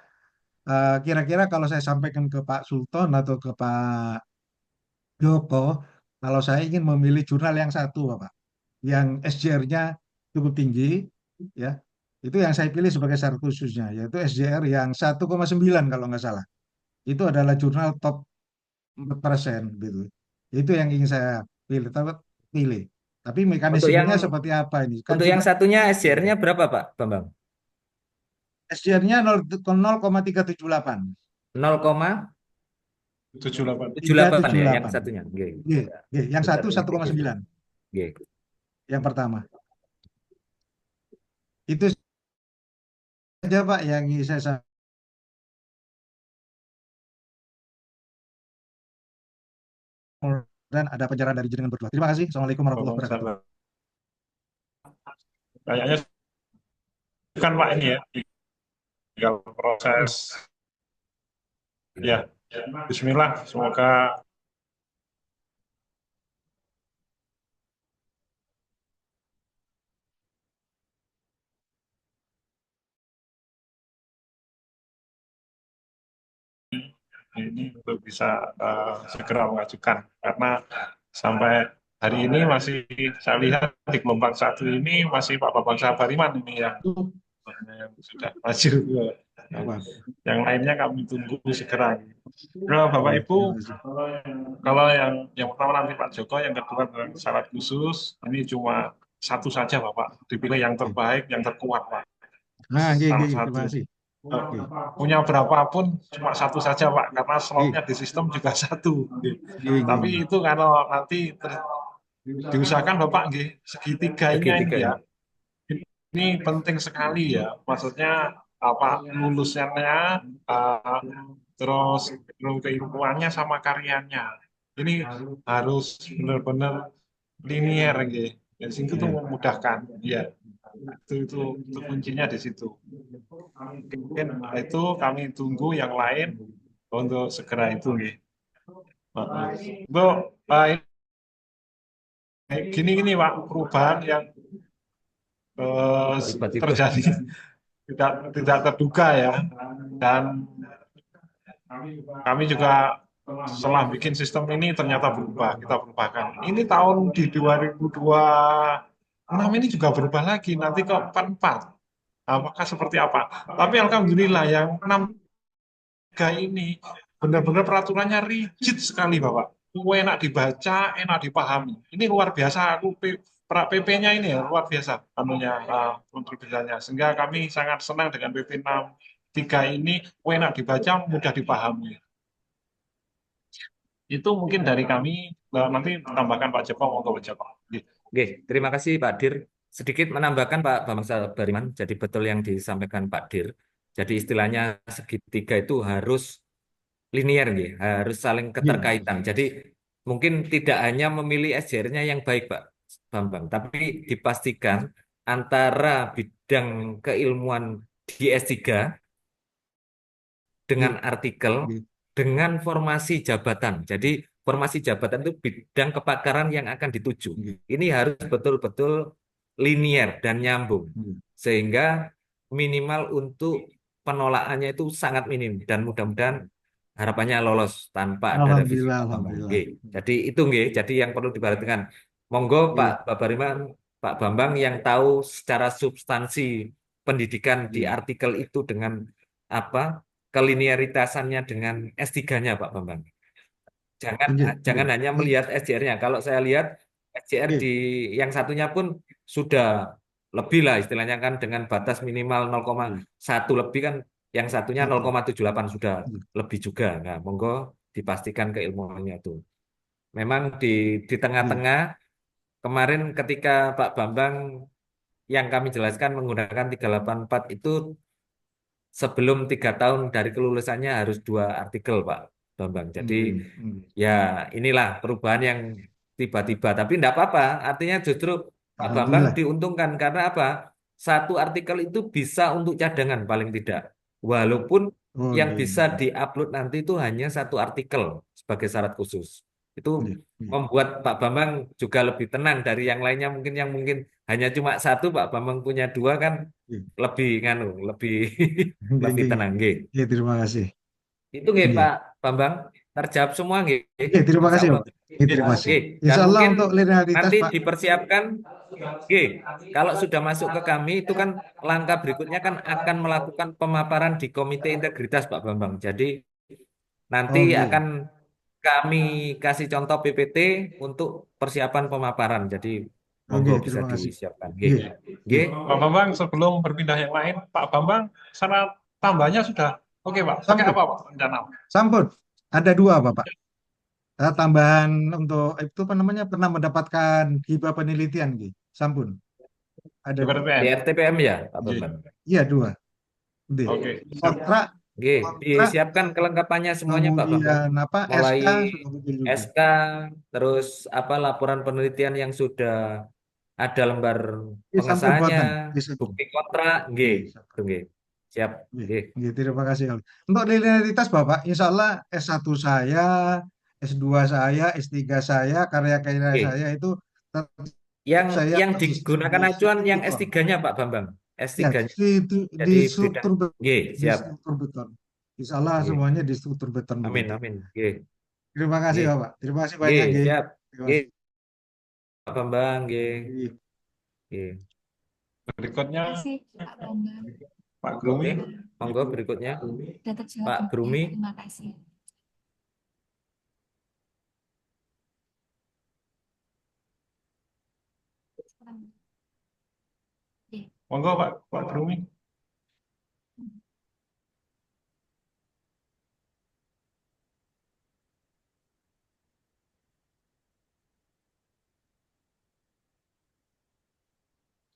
Speaker 5: kira-kira kalau saya sampaikan ke Pak Sultan atau ke Pak Joko, kalau saya ingin memilih jurnal yang satu, Pak, yang SJR-nya cukup tinggi, ya, itu yang saya pilih sebagai syarat khususnya, yaitu SJR yang 1,9 kalau nggak salah. Itu adalah jurnal top 4% gitu. Itu yang ingin saya pilih. Pilih. Tapi
Speaker 2: Untuk yang
Speaker 5: mekanismenya seperti apa ini? Kan
Speaker 2: untuk yang
Speaker 5: sudah
Speaker 2: satunya SJR-nya berapa Pak Bambang?
Speaker 5: SJR-nya 0,378.
Speaker 2: 0,378
Speaker 3: 78.
Speaker 2: ya yang
Speaker 5: 378.
Speaker 2: satunya. Oke.
Speaker 5: G, G. Yang
Speaker 2: Bentar,
Speaker 5: satu
Speaker 2: ini titik.
Speaker 5: 1,9.
Speaker 2: Oke.
Speaker 5: Yang pertama. Itu saja Pak yang ingin saya sampaikan. Dan ada penjelasan dari jenengan berdua. Terima kasih. Assalamualaikum warahmatullahi wabarakatuh.
Speaker 3: Kayaknya kan Pak ini ya, tinggal proses. Ya, Bismillah, semoga ini untuk bisa segera mengajukan, karena sampai hari ini masih saya lihat di gelombang 1 ini masih Pak Bambang Sahabariman ini yang sudah maju. Yang lainnya kami tunggu segera. Kalau Bapak Ibu, kalau yang pertama nanti Pak Joko, yang kedua dengan syarat khusus, ini cuma satu saja Bapak, dipilih yang terbaik, yang terkuat Pak.
Speaker 5: Nah,
Speaker 3: Salah
Speaker 5: terima
Speaker 3: satu.
Speaker 5: kasih.
Speaker 3: Punya berapapun cuma satu saja Pak, karena slotnya di sistem juga satu. Tapi itu kalau nanti diusahakan Bapak segitiganya ini ya, ini penting sekali ya, maksudnya apa lulusnya, terus keilmuannya sama karyanya. Ini harus benar-benar linier gitu. Jadi itu tuh memudahkan, ya. Itu kuncinya di situ. Mungkin itu kami tunggu yang lain untuk segera itu, gitu. Bu, gini Pak, perubahan yang terjadi tidak terduga ya, dan kami juga setelah bikin sistem ini ternyata berubah, kita berubahkan. Ini tahun di 2026 ini juga berubah lagi, nanti ke 44. Apakah seperti apa? Tapi alhamdulillah yang 63 ini benar-benar peraturannya rigid sekali, Bapak. Enak dibaca, enak dipahami. Ini luar biasa, PP-nya ini ya luar biasa, kontribusinya. Sehingga kami sangat senang dengan PP 63 ini, enak dibaca, mudah dipahami. Itu mungkin dari kami, nanti tambahkan Pak Joko, monggo Pak Joko.
Speaker 2: Oke, terima kasih Pak Dir. Sedikit menambahkan Pak Bambang Sahabariman, jadi betul yang disampaikan Pak Dir. Jadi istilahnya segitiga itu harus linier, harus saling keterkaitan. Jadi mungkin tidak hanya memilih SJR-nya yang baik Pak Bambang, tapi dipastikan antara bidang keilmuan di S3 dengan artikel, dengan formasi jabatan. Jadi formasi jabatan itu bidang kepakaran yang akan dituju. Ini harus betul-betul linier dan nyambung. Sehingga minimal untuk penolakannya itu sangat minim. Dan mudah-mudahan harapannya lolos tanpa ada revisi.
Speaker 5: Alhamdulillah.
Speaker 2: Jadi itu jadi yang perlu diperhatikan. Monggo Pak Babariman, Pak Bambang yang tahu secara substansi pendidikan di artikel itu dengan apa keliniaritasannya dengan S3-nya Pak Bambang. Jangan hanya melihat SJR-nya. Kalau saya lihat SJR di yang satunya pun sudah lebih lah istilahnya kan dengan batas minimal 0,1 lebih kan, yang satunya 0,78 sudah lebih juga. Nah, monggo dipastikan keilmuannya itu. Memang di tengah-tengah kemarin ketika Pak Bambang yang kami jelaskan menggunakan 384 itu sebelum 3 tahun dari kelulusannya harus 2 artikel Pak Bambang. Jadi ya inilah perubahan yang tiba-tiba. Tapi tidak apa-apa. Artinya justru Pak Bambang diuntungkan karena apa? 1 artikel itu bisa untuk cadangan paling tidak. Walaupun
Speaker 5: Oh,
Speaker 2: yang
Speaker 5: nggih,
Speaker 2: bisa
Speaker 5: nggih.
Speaker 2: diupload nanti itu hanya satu artikel sebagai syarat khusus. Itu
Speaker 5: Nggih, nggih.
Speaker 2: membuat Pak Bambang juga lebih tenang dari yang lainnya mungkin yang mungkin hanya cuma satu, Pak Bambang punya dua kan
Speaker 5: Nggih.
Speaker 2: lebih nganu, lebih
Speaker 5: Nggih,
Speaker 2: lebih
Speaker 5: nggih,
Speaker 2: tenang,
Speaker 5: nggih.
Speaker 2: nggih.
Speaker 5: Nggih, terima kasih.
Speaker 2: Itu nggih
Speaker 5: Nggih.
Speaker 2: Pak Bambang terjawab semua nggih.
Speaker 5: Nggih, terima
Speaker 2: Insya
Speaker 5: kasih,
Speaker 2: Allah.
Speaker 5: Pak. Nggih, terima kasih.
Speaker 2: Nggih. Dan
Speaker 5: Insya Allah
Speaker 2: mungkin
Speaker 5: untuk linearitas,
Speaker 2: nanti
Speaker 5: Pak.
Speaker 2: dipersiapkan, nggih. Kalau sudah masuk ke kami itu kan langkah berikutnya kan akan melakukan pemaparan di Komite Integritas Pak Bambang. Jadi nanti
Speaker 5: Oh, nggih.
Speaker 2: akan kami kasih contoh PPT untuk persiapan pemaparan. Jadi
Speaker 5: Oh,
Speaker 2: monggo
Speaker 5: nggih,
Speaker 2: bisa
Speaker 5: terima kasih.
Speaker 2: disiapkan. Nggih.
Speaker 5: Nggih, nggih.
Speaker 2: Nggih.
Speaker 3: Pak Bambang, sebelum berpindah yang lain, Pak Bambang, syarat tambahnya sudah oke, Pak. Pakai
Speaker 5: Sampun,
Speaker 3: apa, Pak? Rencana.
Speaker 5: sampun. Ada dua, Bapak. Tambahan untuk itu apa namanya pernah mendapatkan hibah penelitian, nggih. Sampun. Ada
Speaker 3: Di
Speaker 5: dua.
Speaker 2: Di
Speaker 3: BPN.
Speaker 2: RTPM ya Pak
Speaker 3: Nggih.
Speaker 2: Bambang.
Speaker 5: Iya, dua. Nggih.
Speaker 3: Oke.
Speaker 5: Kontrak,
Speaker 2: Nggih,
Speaker 5: kontrak,
Speaker 2: disiapkan kelengkapannya semuanya Pak Bambang.
Speaker 5: kemudian apa
Speaker 2: Mulai
Speaker 5: SK sudah muncul juga.
Speaker 2: SK, terus apa laporan penelitian yang sudah ada lembar
Speaker 5: Nggih, sampun
Speaker 2: pengesahannya,
Speaker 5: buatan. Nggih, sampun.
Speaker 2: bukti kontrak, nggih,
Speaker 5: Nggih,
Speaker 2: itu
Speaker 5: sampun.
Speaker 2: nggih. Siap,
Speaker 5: Nggih,
Speaker 2: nggih.
Speaker 5: nggih, terima kasih. Untuk linearitas Bapak, insya Allah S1 saya, S2 saya, S3 saya, karya-karya
Speaker 2: Nggih.
Speaker 5: saya itu tetap
Speaker 2: Yang
Speaker 5: saya
Speaker 2: yang digunakan
Speaker 5: distribusi
Speaker 2: acuan yang
Speaker 5: beton.
Speaker 2: S3-nya Pak Bambang.
Speaker 5: Ya,
Speaker 2: S3-nya
Speaker 5: di
Speaker 2: jadi beda.
Speaker 5: struktur
Speaker 2: Nggih,
Speaker 5: di
Speaker 2: siap.
Speaker 5: struktur beton. Insya Allah
Speaker 2: Nggih.
Speaker 5: semuanya di struktur beton
Speaker 2: Amin,
Speaker 5: begitu.
Speaker 2: amin. Nggih,
Speaker 5: Terima kasih
Speaker 2: nggih.
Speaker 5: Bapak. Terima kasih
Speaker 2: Nggih,
Speaker 5: banyak, nggih.
Speaker 2: siap.
Speaker 5: Terima
Speaker 2: Nggih,
Speaker 5: kasih.
Speaker 2: Pak Bambang, nggih.
Speaker 5: Nggih.
Speaker 2: Nggih.
Speaker 3: Berikutnya,
Speaker 4: Terima kasih Pak Bambang.
Speaker 3: Pak Grumi.
Speaker 2: Oke, monggo berikutnya
Speaker 4: Sudah terjawab
Speaker 2: Pak
Speaker 4: semuanya.
Speaker 2: Brumi.
Speaker 4: Terima kasih. Oke.
Speaker 3: Monggo, Pak Grumi.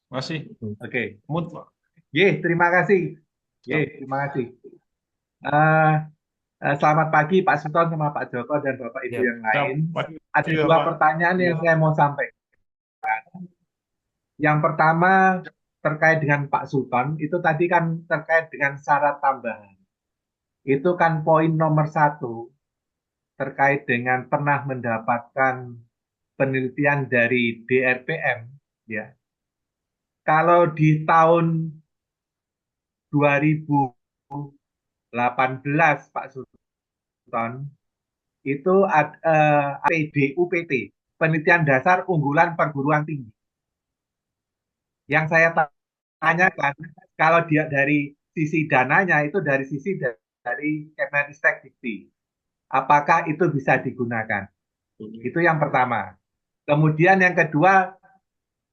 Speaker 3: Masih.
Speaker 6: Oke,
Speaker 3: Mood, Pak.
Speaker 6: terima kasih. Terima kasih. Eh, selamat pagi Pak Sultan sama Pak Joko dan Bapak Ibu
Speaker 2: Siap.
Speaker 6: yang lain. Ada
Speaker 3: Iya,
Speaker 6: dua
Speaker 3: Pak.
Speaker 6: pertanyaan yang saya mau sampaikan. Yang pertama terkait dengan Pak Sultan, itu tadi kan terkait dengan syarat tambahan. Itu kan poin nomor 1 terkait dengan pernah mendapatkan penelitian dari DRPM, ya. Kalau di tahun 2018 Pak Sultan itu UPT, penelitian dasar unggulan perguruan tinggi. Yang saya tanyakan, kalau dia dari sisi dananya itu dari sisi dari Kemenristek Dikti, apakah itu bisa digunakan? Itu yang pertama. Kemudian yang kedua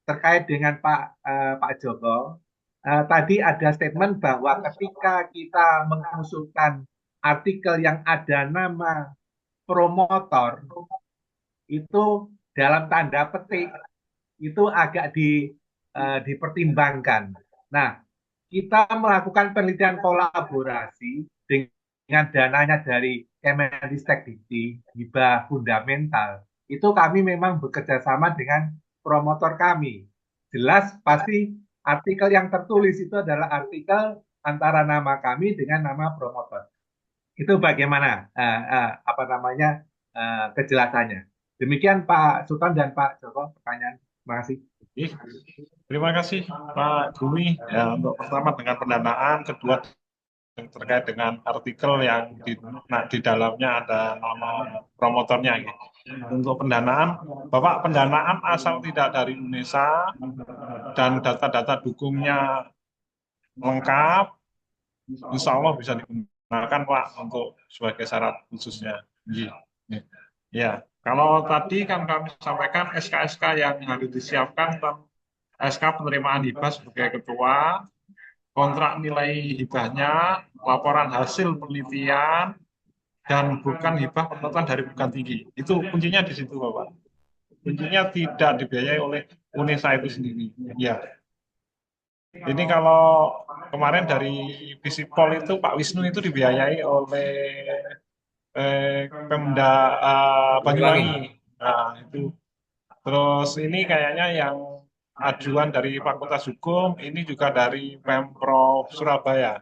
Speaker 6: terkait dengan Pak Joko, tadi ada statement bahwa ketika kita mengusulkan artikel yang ada nama promotor, itu dalam tanda petik itu agak dipertimbangkan. Nah, kita melakukan penelitian kolaborasi dengan dananya dari Kemenristek Dikti, hibah fundamental. Itu kami memang bekerja sama dengan promotor kami. Jelas pasti artikel yang tertulis itu adalah artikel antara nama kami dengan nama promotor. Itu bagaimana kejelasannya. Demikian Pak Sultan dan Pak Joko pertanyaan. Terima kasih.
Speaker 3: Terima kasih Pak Gumi ya, untuk pertama dengan pendanaan, kedua terkait dengan artikel yang di dalamnya ada nama promotornya. Gitu. Untuk pendanaan, Bapak pendanaan asal tidak dari Indonesia dan data-data dukungnya lengkap, insya Allah bisa digunakan Pak untuk sebagai syarat khususnya. Ya, kalau tadi kan kami sampaikan SK-SK yang harus disiapkan, SK penerimaan hibah sebagai ketua, kontrak nilai hibahnya, laporan hasil penelitian, dan bukan hibah penelitian dari perguruan tinggi. Itu kuncinya di situ, Bapak. Kuncinya tidak dibiayai oleh UNESA itu sendiri. Ya. Ini kalau kemarin dari Visipol itu Pak Wisnu itu dibiayai oleh Pemda Banyuwangi. Nah, itu. Terus ini kayaknya yang ajuan dari Fakultas Hukum, ini juga dari Pemprov Surabaya.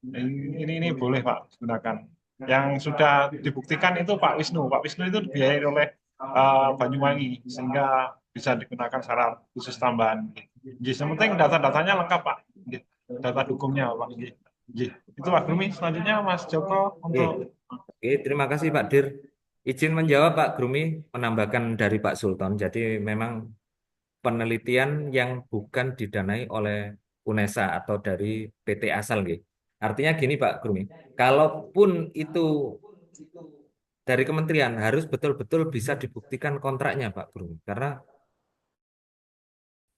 Speaker 3: Ini boleh Pak gunakan. Yang sudah dibuktikan itu Pak Wisnu. Pak Wisnu itu dibiayai oleh Banyuwangi sehingga bisa digunakan secara khusus tambahan. Yang penting data-datanya lengkap Pak. Data dukungnya Pak. Itu Pak Grumi. Selanjutnya Mas Joko untuk
Speaker 2: Oke, terima kasih Pak Dir. Izin menjawab Pak Grumi, menambahkan dari Pak Sultan. Jadi memang penelitian yang bukan didanai oleh UNESA atau dari PT asal gitu. Artinya gini Pak Grumi, kalaupun itu dari kementerian harus betul-betul bisa dibuktikan kontraknya Pak Grumi. Karena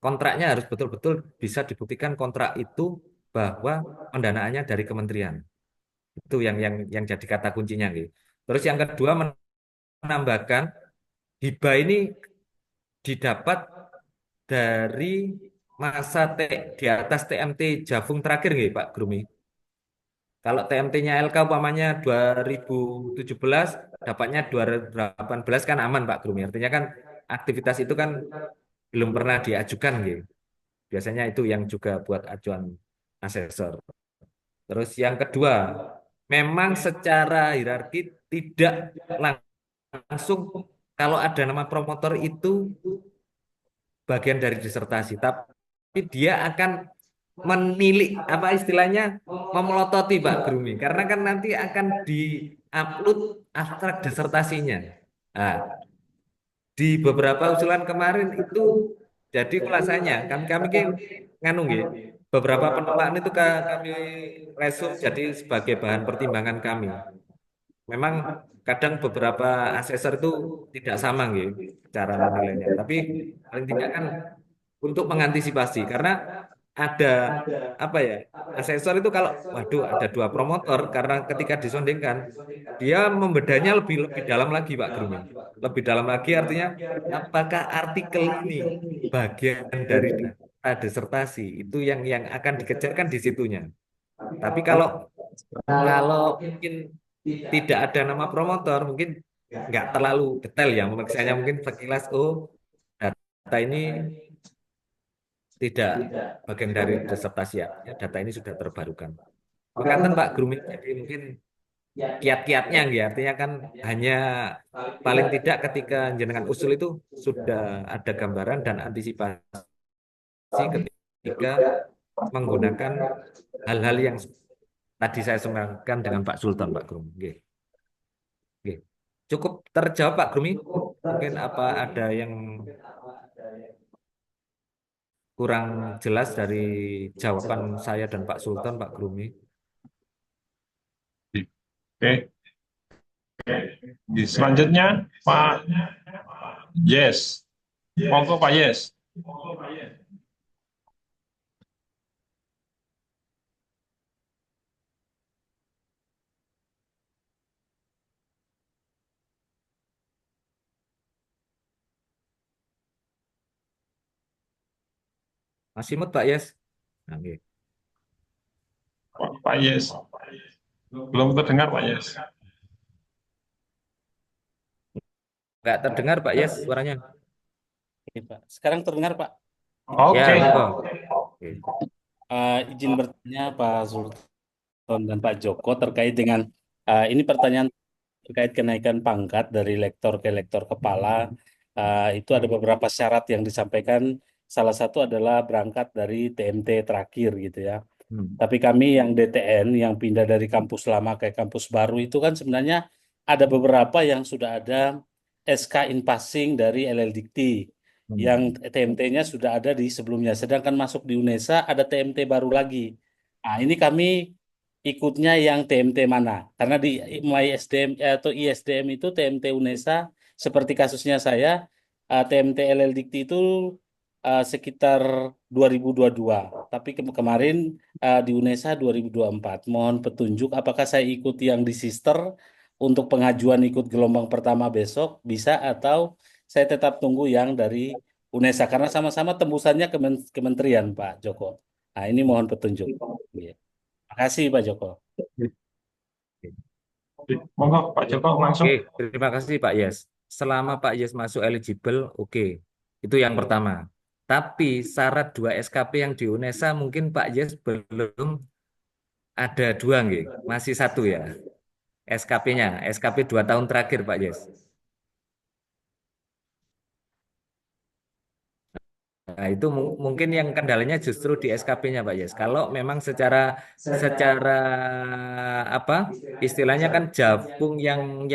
Speaker 2: kontraknya harus betul-betul bisa dibuktikan kontrak itu bahwa pendanaannya dari kementerian. Itu yang jadi kata kuncinya gitu. Terus yang kedua menambahkan hibah ini didapat dari masa di atas TMT Javung terakhir nggih Pak Grumi. Kalau TMT-nya LK umpamanya 2017, dapatnya 2018 kan aman Pak Grumi. Artinya kan aktivitas itu kan belum pernah diajukan gitu. Biasanya itu yang juga buat acuan asesor. Terus yang kedua, memang secara hierarki tidak langsung kalau ada nama promotor itu bagian dari disertasi, tapi dia akan menilik apa istilahnya memelototi Pak Grumi, karena kan nanti akan diupload abstrak disertasinya. Nah, di beberapa usulan kemarin itu jadi ulasannya kami nganu nggih, beberapa penolakan itu kami resum jadi sebagai bahan pertimbangan kami. Memang kadang beberapa asesor itu tidak sama gitu cara menilainya. Tapi paling tidak kan untuk mengantisipasi karena ada apa ya asesor itu kalau waduh ada dua promotor karena ketika disondingkan dia membedanya lebih lebih dalam lagi Pak Grumi. Lebih dalam lagi artinya apakah artikel ini bagian dari data disertasi itu yang akan dikejarkan di situnya. Tapi kalau mungkin tidak ada nama promotor, mungkin nggak terlalu detail ya pemeriksanya mungkin sekilas oh data ini tidak bagian dari disertasi ya, data ini sudah terbarukan. Mengatakan Pak Grumi, jadi mungkin kiat-kiatnya ya, artinya kan hanya paling tidak ketika jenengan usul itu sudah ada gambaran dan antisipasi ketika menggunakan hal-hal yang tadi saya sampaikan dengan Pak Sultan, Pak Grumi. Oke. Oke. Cukup terjawab Pak Grumi? Mungkin apa ada yang kurang jelas dari jawaban saya dan Pak Sultan, Pak Grumi?
Speaker 3: Oke. Selanjutnya Pak Yes. Monggo Pak Yes.
Speaker 2: Masih mut Pak Yes? Oke.
Speaker 3: Pak Yes. Belum terdengar Pak Yes.
Speaker 2: Nggak terdengar Pak Yes suaranya.
Speaker 7: Oke, Pak. Sekarang terdengar, Pak.
Speaker 3: Oke.
Speaker 2: Ya, monggo. Oke.
Speaker 7: Izin bertanya Pak Sultan dan Pak Joko terkait dengan ini pertanyaan terkait kenaikan pangkat dari lektor ke lektor kepala. Itu ada beberapa syarat yang disampaikan. Salah satu adalah berangkat dari TMT terakhir gitu ya. Tapi kami yang DTN yang pindah dari kampus lama ke kampus baru itu kan sebenarnya ada beberapa yang sudah ada SK in passing dari LLDikti yang TMT-nya sudah ada di sebelumnya. Sedangkan masuk di UNESA ada TMT baru lagi. Nah, ini kami ikutnya yang TMT mana? Karena di MySDM atau ISDM itu TMT UNESA seperti kasusnya saya TMT LLDikti itu sekitar 2022, tapi kemarin di UNESA 2024. Mohon petunjuk apakah saya ikut yang di sister untuk pengajuan ikut gelombang pertama besok bisa atau saya tetap tunggu yang dari UNESA karena sama-sama tembusannya kementerian Pak Joko. Nah, ini mohon petunjuk. Iya. Makasih Pak Joko.
Speaker 3: Monggo Pak Joko langsung.
Speaker 2: Oke, terima kasih Pak Yes. Selama Pak Yes masuk eligible, oke. Itu yang pertama. Tapi syarat 2 SKP yang di UNESA mungkin Pak Yes belum ada dua nggih, masih satu ya. SKP-nya, SKP 2 tahun terakhir Pak Yes. Nah, itu mungkin yang kendalanya justru di SKP-nya Pak Yes. Kalau memang secara apa istilahnya kan Javung yang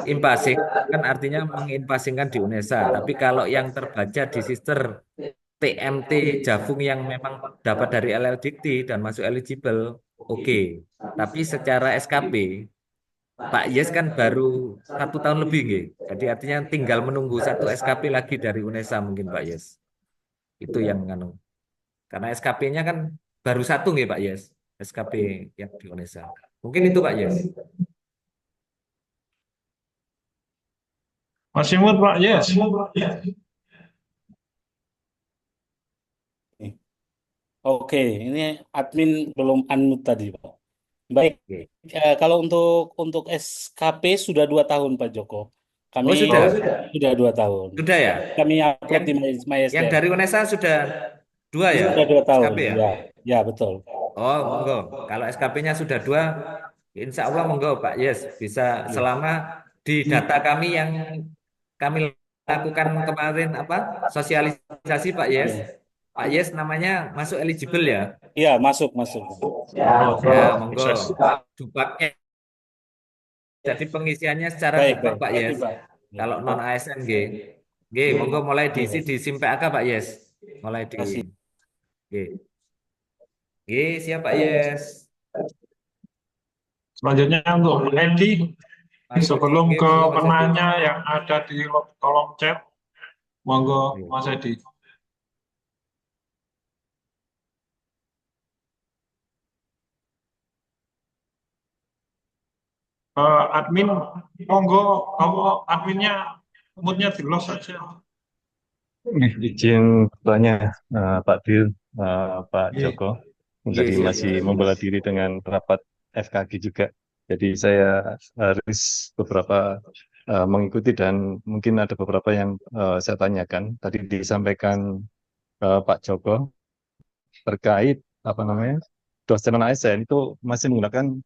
Speaker 2: impasing kan artinya mengimpasingkan di UNESA. Tapi kalau yang terbaca di Sister TMT Javung yang memang dapat dari LLDT dan masuk eligible, oke. Tapi secara SKP Pak Yes kan baru 1 tahun lebih nggih. Jadi artinya tinggal menunggu satu SKP lagi dari UNESA mungkin Pak Yes. Itu yang nganu. Karena SKP-nya kan baru satu nggih Pak Yes. SKP yang di UNESA. Mungkin itu Pak Yes.
Speaker 3: Masih mood Pak, yes.
Speaker 7: Oke, ini admin belum unmute tadi, Pak. Baik,
Speaker 2: Oke.
Speaker 7: kalau untuk SKP sudah 2 tahun, Pak Joko. Kami
Speaker 2: Oh sudah,
Speaker 7: sudah 2 tahun.
Speaker 2: sudah ya.
Speaker 7: Kami upload di
Speaker 2: Yang
Speaker 7: MySDM.
Speaker 2: dari UNESA sudah 2 ya,
Speaker 7: Sudah 2 tahun,
Speaker 2: SKP ya.
Speaker 7: ya betul.
Speaker 2: Oh monggo. Kalau SKP-nya sudah 2, Insya Allah monggo Pak Yes bisa selama di data kami yang kami lakukan kemarin apa sosialisasi Pak Yes. Pak Yes namanya masuk eligible ya.
Speaker 7: Iya, masuk.
Speaker 2: Ya monggo. Dupaknya jadi pengisiannya secara
Speaker 7: Baik.
Speaker 2: dupak Pak Yes.
Speaker 7: Pak.
Speaker 2: Kalau non ASN G. Monggo mulai diisi di SIM PAK Pak Yes. Mulai di
Speaker 7: Kasih.
Speaker 2: G. Siap Pak Yes.
Speaker 3: Selanjutnya untuk Edi, sebelum
Speaker 2: Oke,
Speaker 3: ke
Speaker 2: monggo, Mas Edi.
Speaker 3: penanya yang ada di kolom chat, monggo Mas Edi. Admin, monggo kamu adminnya moodnya di los saja.
Speaker 8: Izin bertanya, Pak Bil, Pak Joko. Jadi
Speaker 2: siap.
Speaker 8: masih membela diri dengan rapat FKG juga. Jadi saya harus beberapa mengikuti dan mungkin ada beberapa yang saya tanyakan. Tadi disampaikan Pak Joko terkait apa namanya dosen non ASN itu masih menggunakan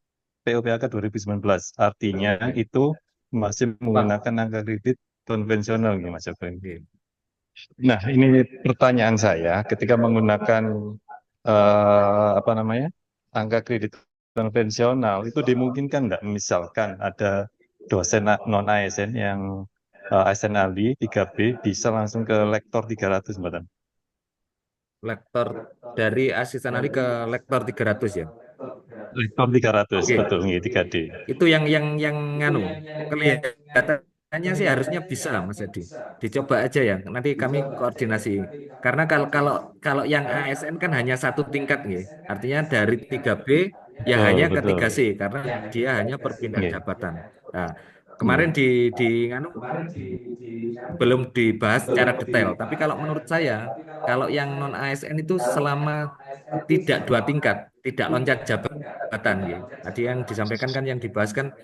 Speaker 8: POPAK 2019. Artinya itu masih menggunakan angka kredit konvensional, nih Mas Joko. Nah, ini pertanyaan saya ketika menggunakan apa namanya angka kredit konvensional itu dimungkinkan nggak misalkan ada dosen non ASN yang ASN ahli 3B bisa langsung ke lektor 300 Mbak?
Speaker 2: Lektor dari asisten ahli ke lektor 300 ya.
Speaker 8: Lektor 300 betul nih 3D.
Speaker 2: Itu yang nganu kelihatannya sih harusnya bisa Mas Edi. Dicoba aja ya. Nanti kami koordinasi. Karena kalau yang ASN kan hanya satu tingkat nggih. Artinya dari 3B ya hanya ke
Speaker 8: betul.
Speaker 2: 3C karena dia hanya perpindah
Speaker 8: Nggih.
Speaker 2: jabatan. Nah, kemarin di nganu belum dibahas secara detail. Tapi kalau menurut saya, kalau yang non ASN itu selama tidak 2 tingkat, tidak loncat jabatan, ya. Tadi yang disampaikan kan yang dibahas kan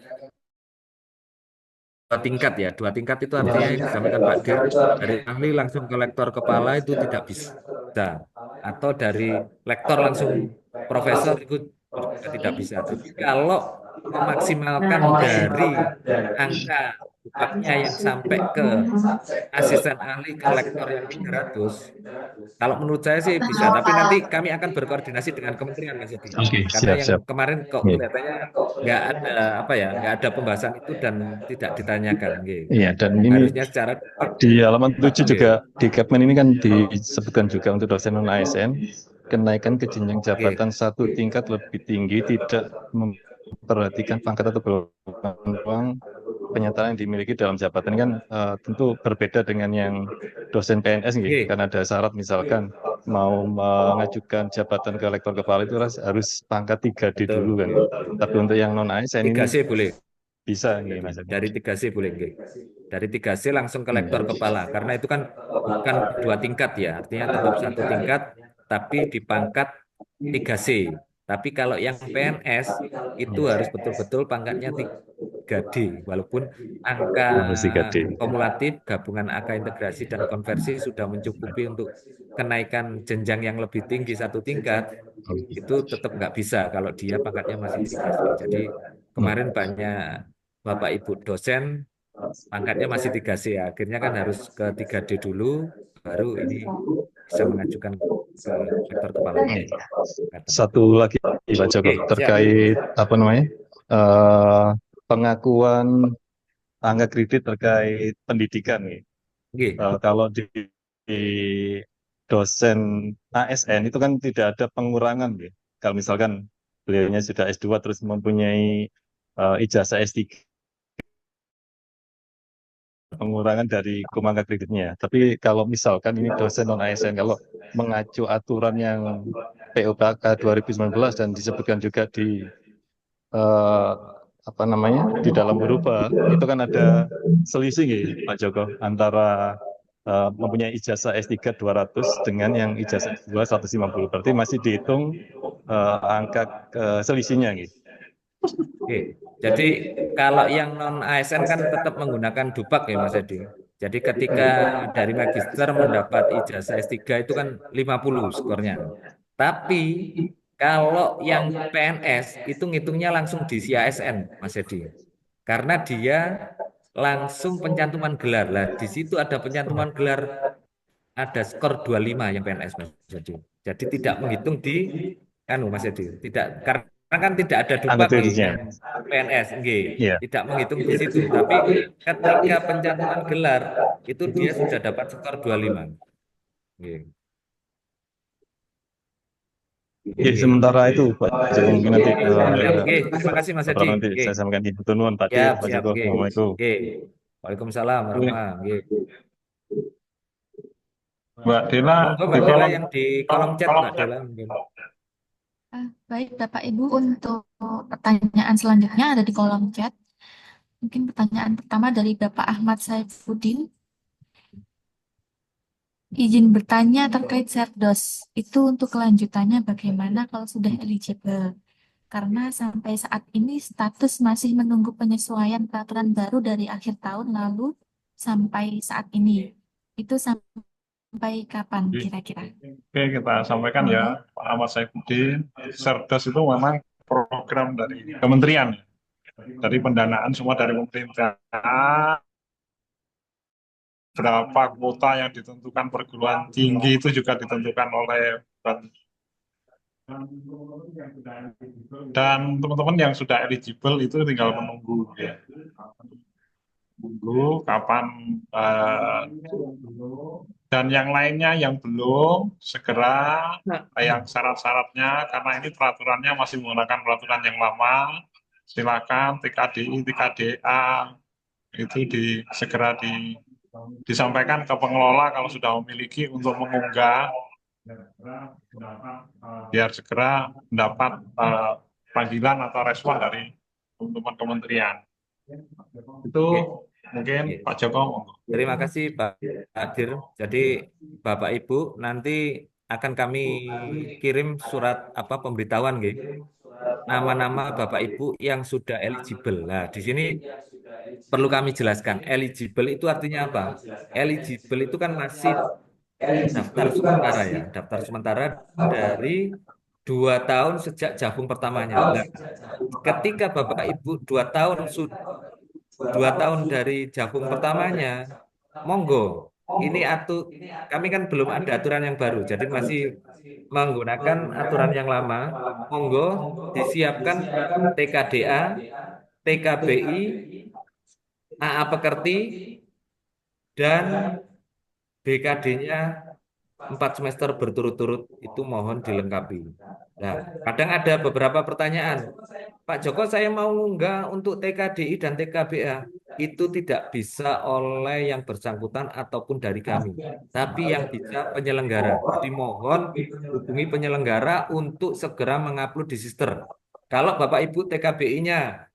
Speaker 2: 2 tingkat ya. 2 tingkat itu artinya yang disampaikan Pak Dir dari ahli langsung ke lektor kepala itu tidak bisa, atau dari lektor langsung profesor itu tidak bisa. Tapi kalau memaksimalkan dari angka upahnya yang sampai ke asisten ahli ke lektor yang 300, kalau menurut saya sih bisa, tapi nanti kami akan berkoordinasi dengan kementerian Mas Edi. Karena yang kemarin kok kelihatannya nggak ada pembahasan itu dan tidak ditanyakan.
Speaker 8: Iya, dan ini
Speaker 2: Harusnya secara
Speaker 8: di halaman 7 juga di Kepmen ini kan disebutkan juga untuk dosen non ASN kenaikan ke jenjang jabatan 1 tingkat lebih tinggi tidak memperhatikan pangkat atau peluang penyataan yang dimiliki dalam jabatan kan tentu berbeda dengan yang dosen PNS gitu. Karena ada syarat misalkan mau mengajukan jabatan ke lektor kepala itu harus pangkat 3D dulu kan. Tapi untuk yang non ASN
Speaker 2: 3C
Speaker 8: ini
Speaker 2: boleh.
Speaker 8: Bisa nih Mas.
Speaker 2: Dari 3C boleh nggih. Dari 3C langsung ke lektor kepala karena itu kan bukan 2 tingkat ya, artinya tetap 1 tingkat tapi di pangkat 3C. Tapi kalau yang PNS itu harus betul-betul pangkatnya 3D, walaupun angka
Speaker 8: Harus 3D.
Speaker 2: kumulatif gabungan angka integrasi dan konversi sudah mencukupi untuk kenaikan jenjang yang lebih tinggi satu tingkat, itu tetap nggak bisa kalau dia pangkatnya masih 3C. Jadi kemarin banyak Bapak Ibu dosen pangkatnya masih 3C, akhirnya kan harus ke 3D dulu, baru ini bisa mengajukan ke rektor kepala.
Speaker 8: Satu lagi Pak Joko
Speaker 2: Oke, siap.
Speaker 8: terkait apa namanya pengakuan angka kredit terkait pendidikan nih.
Speaker 2: Oke.
Speaker 8: Kalau di dosen ASN itu kan tidak ada pengurangan gitu. Kalau misalkan beliaunya sudah S2 terus mempunyai ijazah S3, pengurangan dari angka kreditnya. Tapi kalau misalkan ini dosen non ASN, kalau mengacu aturan yang POPK 2019 dan disebutkan juga di apa namanya di dalam berupa itu kan ada selisih gitu, Pak Joko, antara mempunyai ijazah S3 200 dengan yang ijazah S2 150. Berarti masih dihitung angka selisihnya gitu.
Speaker 2: Oke, jadi kalau yang non ASN kan tetap menggunakan DUPAK ya Mas Edi. Jadi ketika dari magister mendapat ijazah S3 itu kan 50 skornya. Tapi kalau yang PNS itu ngitungnya langsung di CASN Mas Edi. Karena dia langsung pencantuman gelar. Lah di situ ada pencantuman gelar, ada skor 25 yang PNS Mas Edi. Jadi tidak menghitung di Mas Edi. Tidak, karena kan tidak ada
Speaker 8: Angka
Speaker 2: DUPAK
Speaker 8: kreditnya.
Speaker 2: yang PNS,
Speaker 8: Iya.
Speaker 2: tidak menghitung di situ. Tapi ketika pencantuman gelar itu dia sudah dapat skor 25.
Speaker 8: Ya, sementara itu Pak Joko mungkin nanti
Speaker 2: Terima kasih Mas Edi.
Speaker 8: nanti saya sampaikan di pertemuan Pak
Speaker 2: Siap,
Speaker 8: Pak
Speaker 2: siap.
Speaker 8: Joko. Assalamualaikum.
Speaker 2: Waalaikumsalam warahmatullahi.
Speaker 3: Mbak Dela,
Speaker 2: Monggo Mbak Dela yang di kolom chat Mbak Dela mungkin.
Speaker 4: Baik Bapak Ibu, untuk pertanyaan selanjutnya ada di kolom chat. Mungkin pertanyaan pertama dari Bapak Ahmad Saifuddin. Izin bertanya terkait Serdos, itu untuk kelanjutannya bagaimana kalau sudah eligible? Karena sampai saat ini status masih menunggu penyesuaian peraturan baru dari akhir tahun lalu sampai saat ini. Itu sampai kapan kira-kira?
Speaker 3: Oke, kita sampaikan ya Pak Ahmad Saifuddin. Serdas itu memang program dari kementerian, dari pendanaan semua dari pemerintah. Berapa kuota yang ditentukan perguruan tinggi itu juga ditentukan oleh dan teman-teman yang sudah eligible itu tinggal menunggu ya. Tunggu kapan dan yang lainnya yang belum segera yang syarat-syaratnya, karena ini peraturannya masih menggunakan peraturan yang lama, silakan TKDI, TKDA itu segera disampaikan ke pengelola kalau sudah memiliki untuk mengunggah, biar segera mendapat panggilan atau respon dari teman-teman kementerian. Itu mungkin Pak Joko.
Speaker 2: Terima kasih Pak Dir. Jadi Bapak Ibu nanti akan kami kirim surat pemberitahuan gitu. Nama-nama Bapak Ibu yang sudah eligible. Nah, di sini perlu kami jelaskan. Eligible itu artinya apa? Eligible itu kan masih daftar sementara ya. Daftar sementara dari 2 tahun sejak jabung pertamanya. Nah, ketika Bapak Ibu 2 tahun dari jabung pertamanya, monggo. Ini kami kan belum ada aturan yang baru, jadi masih menggunakan aturan yang lama. Monggo disiapkan TKDA, TKBI, AA Pekerti, dan BKD-nya 4 semester berturut-turut, itu mohon dilengkapi. Nah, kadang ada beberapa pertanyaan. Pak Joko, saya mau ngunggah untuk TKDI dan TKBA. Itu tidak bisa oleh yang bersangkutan ataupun dari kami. Tapi yang bisa penyelenggara. Jadi mohon hubungi penyelenggara untuk segera mengupload di Sister. Kalau Bapak Ibu TKBI-nya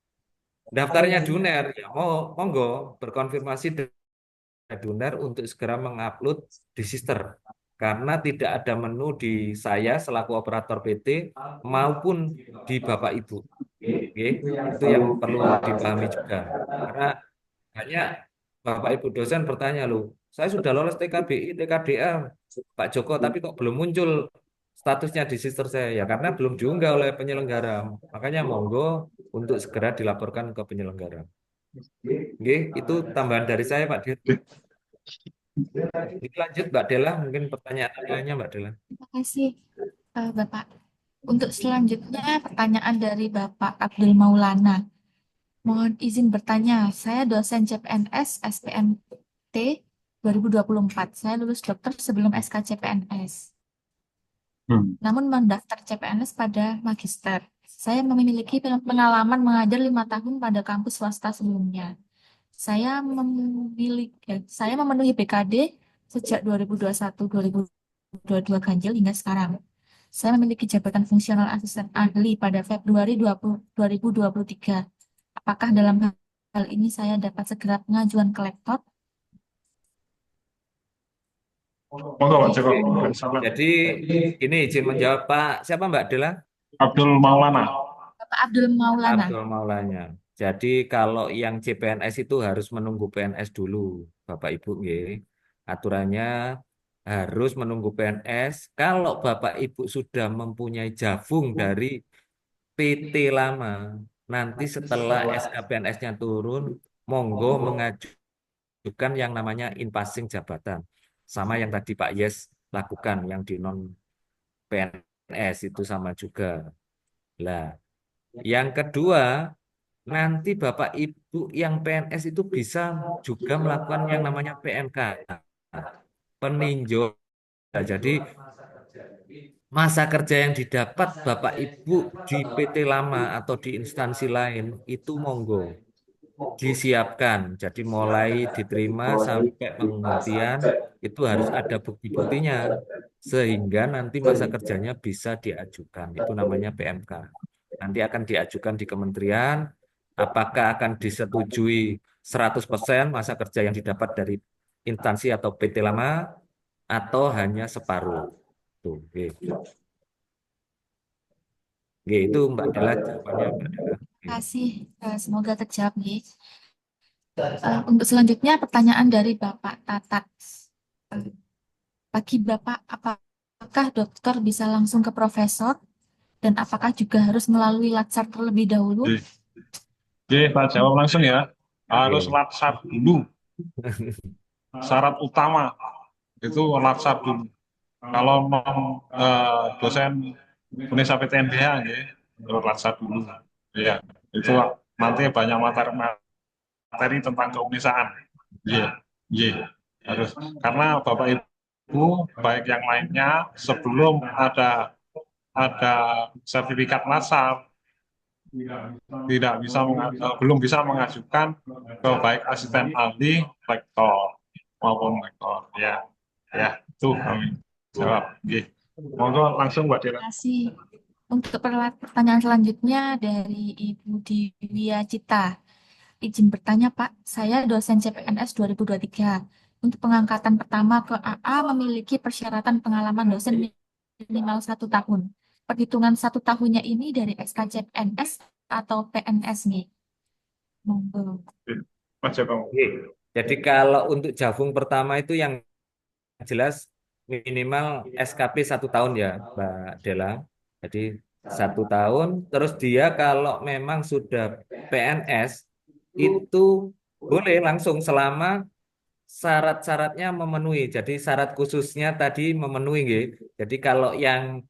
Speaker 2: daftarnya Duner, ya monggo berkonfirmasi dengan Duner untuk segera mengupload di Sister. Karena tidak ada menu di saya selaku operator PT maupun di Bapak Ibu. Nggih. Itu yang perlu dipahami juga. Karena banyak Bapak Ibu dosen bertanya loh, saya sudah lolos TKBI, TKDA, Pak Joko, tapi kok belum muncul statusnya di sister saya ya karena belum diunggah oleh penyelenggara. Makanya monggo untuk segera dilaporkan ke penyelenggara. Nggih, itu tambahan dari saya Pak Dir. Ini lanjut Mbak Dela, mungkin pertanyaan lainnya Mbak Dela.
Speaker 4: Terima kasih, Bapak. Untuk selanjutnya, pertanyaan dari Bapak Abdul Maulana. Mohon izin bertanya, saya dosen CPNS SPMT 2024. Saya lulus dokter sebelum SKCPNS. Namun mendaftar CPNS pada magister. Saya memiliki pengalaman mengajar 5 tahun pada kampus swasta sebelumnya. Saya memenuhi BKD sejak 2021-2022 ganjil hingga sekarang. Saya memiliki jabatan fungsional asisten ahli pada Februari 2023. Apakah dalam hal ini saya dapat segera pengajuan ke lektor?
Speaker 3: Monggo Pak Joko.
Speaker 2: Jadi ini izin menjawab Pak siapa Mbak Dela?
Speaker 3: Abdul Maulana.
Speaker 4: Bapak Abdul Maulana.
Speaker 2: Abdul Maulana. Jadi kalau yang CPNS itu harus menunggu PNS dulu, Bapak Ibu nggih. Aturannya harus menunggu PNS. Kalau Bapak Ibu sudah mempunyai jafung dari PT lama, nanti setelah SKPNS-nya turun, monggo mengajukan yang namanya in-passing jabatan. Sama yang tadi Pak Yes lakukan, yang di non PNS itu sama juga. Lah, yang kedua, nanti Bapak Ibu yang PNS itu bisa juga melakukan yang namanya PMK, peninjau. Jadi masa kerja yang didapat Bapak Ibu di PT lama atau di instansi lain itu monggo disiapkan. Jadi mulai diterima sampai penghentian itu harus ada bukti-buktinya sehingga nanti masa kerjanya bisa diajukan. Itu namanya PMK. Nanti akan diajukan di kementerian, apakah akan disetujui 100% masa kerja yang didapat dari instansi atau PT lama atau hanya separuh. Tuh, gitu. Itu Mbak Dela jawabannya Mbak Dela.
Speaker 4: Terima kasih. Semoga terjawab, nih. Untuk selanjutnya, pertanyaan dari Bapak Tatat. Bagi Bapak, apakah dokter bisa langsung ke profesor? Dan apakah juga harus melalui latsar terlebih dahulu?
Speaker 3: Oke, Pak jawab langsung ya. Harus latsar dulu. Syarat utama itu latsar dulu. Kalau dosen Unesa PTNBH ya, harus latsar dulu. Ya, itu nanti banyak materi tentang keunisaan. Harus. Karena Bapak Ibu baik yang lainnya sebelum ada sertifikat latsar belum bisa mengajukan ke baik asisten ahli, lektor maupun lektor. Ya, itu kami jawab. Monggo langsung Mbak Dela.
Speaker 4: Terima kasih. Untuk pertanyaan selanjutnya dari Ibu Diwia Cita. Izin bertanya Pak, saya dosen CPNS 2023. Untuk pengangkatan pertama ke AA memiliki persyaratan pengalaman dosen minimal 1 tahun. Perhitungan 1 tahunnya ini dari SK CPNS atau PNS nih? Monggo.
Speaker 3: Mas Joko.
Speaker 2: Jadi kalau untuk jafung pertama itu yang jelas minimal SKP 1 tahun ya Mbak Dela. Jadi 1 tahun, terus dia kalau memang sudah PNS itu boleh langsung selama syarat-syaratnya memenuhi. Jadi syarat khususnya tadi memenuhi, nggih. Jadi kalau yang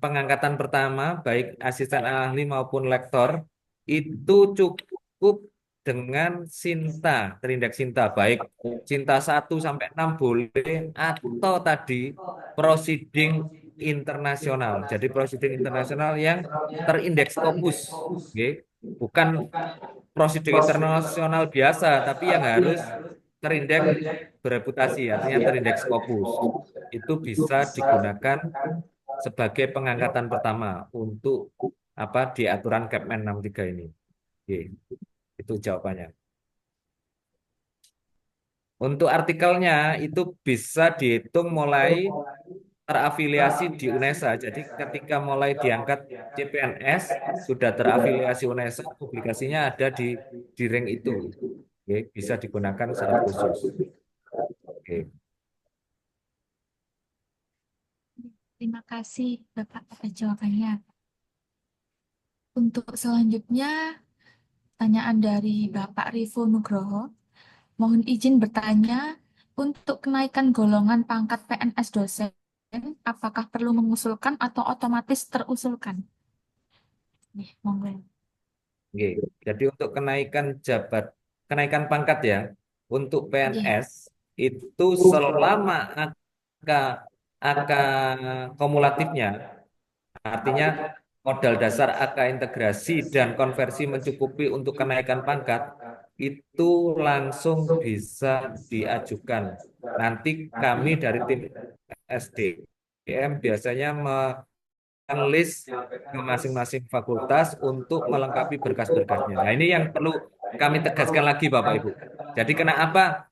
Speaker 2: pengangkatan pertama baik asisten ahli maupun lektor itu cukup dengan Sinta, terindeks Sinta, baik Sinta 1 sampai 6 boleh atau tadi proceeding internasional. Jadi proceeding internasional yang terindeks Scopus, nggih. Bukan prosedur internasional biasa, tapi yang harus terindeks bereputasi, artinya terindeks Scopus. Itu bisa digunakan sebagai pengangkatan pertama untuk di aturan Kepmen 63 ini. Oke, itu jawabannya. Untuk artikelnya itu bisa dihitung mulai terafiliasi di UNESA. Jadi ketika mulai diangkat CPNS sudah terafiliasi UNESA, publikasinya ada di ring itu. Oke, bisa digunakan syarat khusus. Oke.
Speaker 4: Terima kasih Bapak atas jawabannya. Untuk selanjutnya, pertanyaan dari Bapak Rivo Nugroho. Mohon izin bertanya, untuk kenaikan golongan pangkat PNS dosen, apakah perlu mengusulkan atau otomatis terusulkan? Nih, monggo.
Speaker 2: Oke. Jadi untuk kenaikan pangkat ya, untuk PNS itu selama angka kumulatifnya, artinya modal dasar angka integrasi dan konversi mencukupi untuk kenaikan pangkat, itu langsung bisa diajukan. Nanti kami dari tim SDM biasanya list ke masing-masing fakultas untuk melengkapi berkas-berkasnya. Nah, ini yang perlu kami tegaskan lagi Bapak Ibu. Jadi kenapa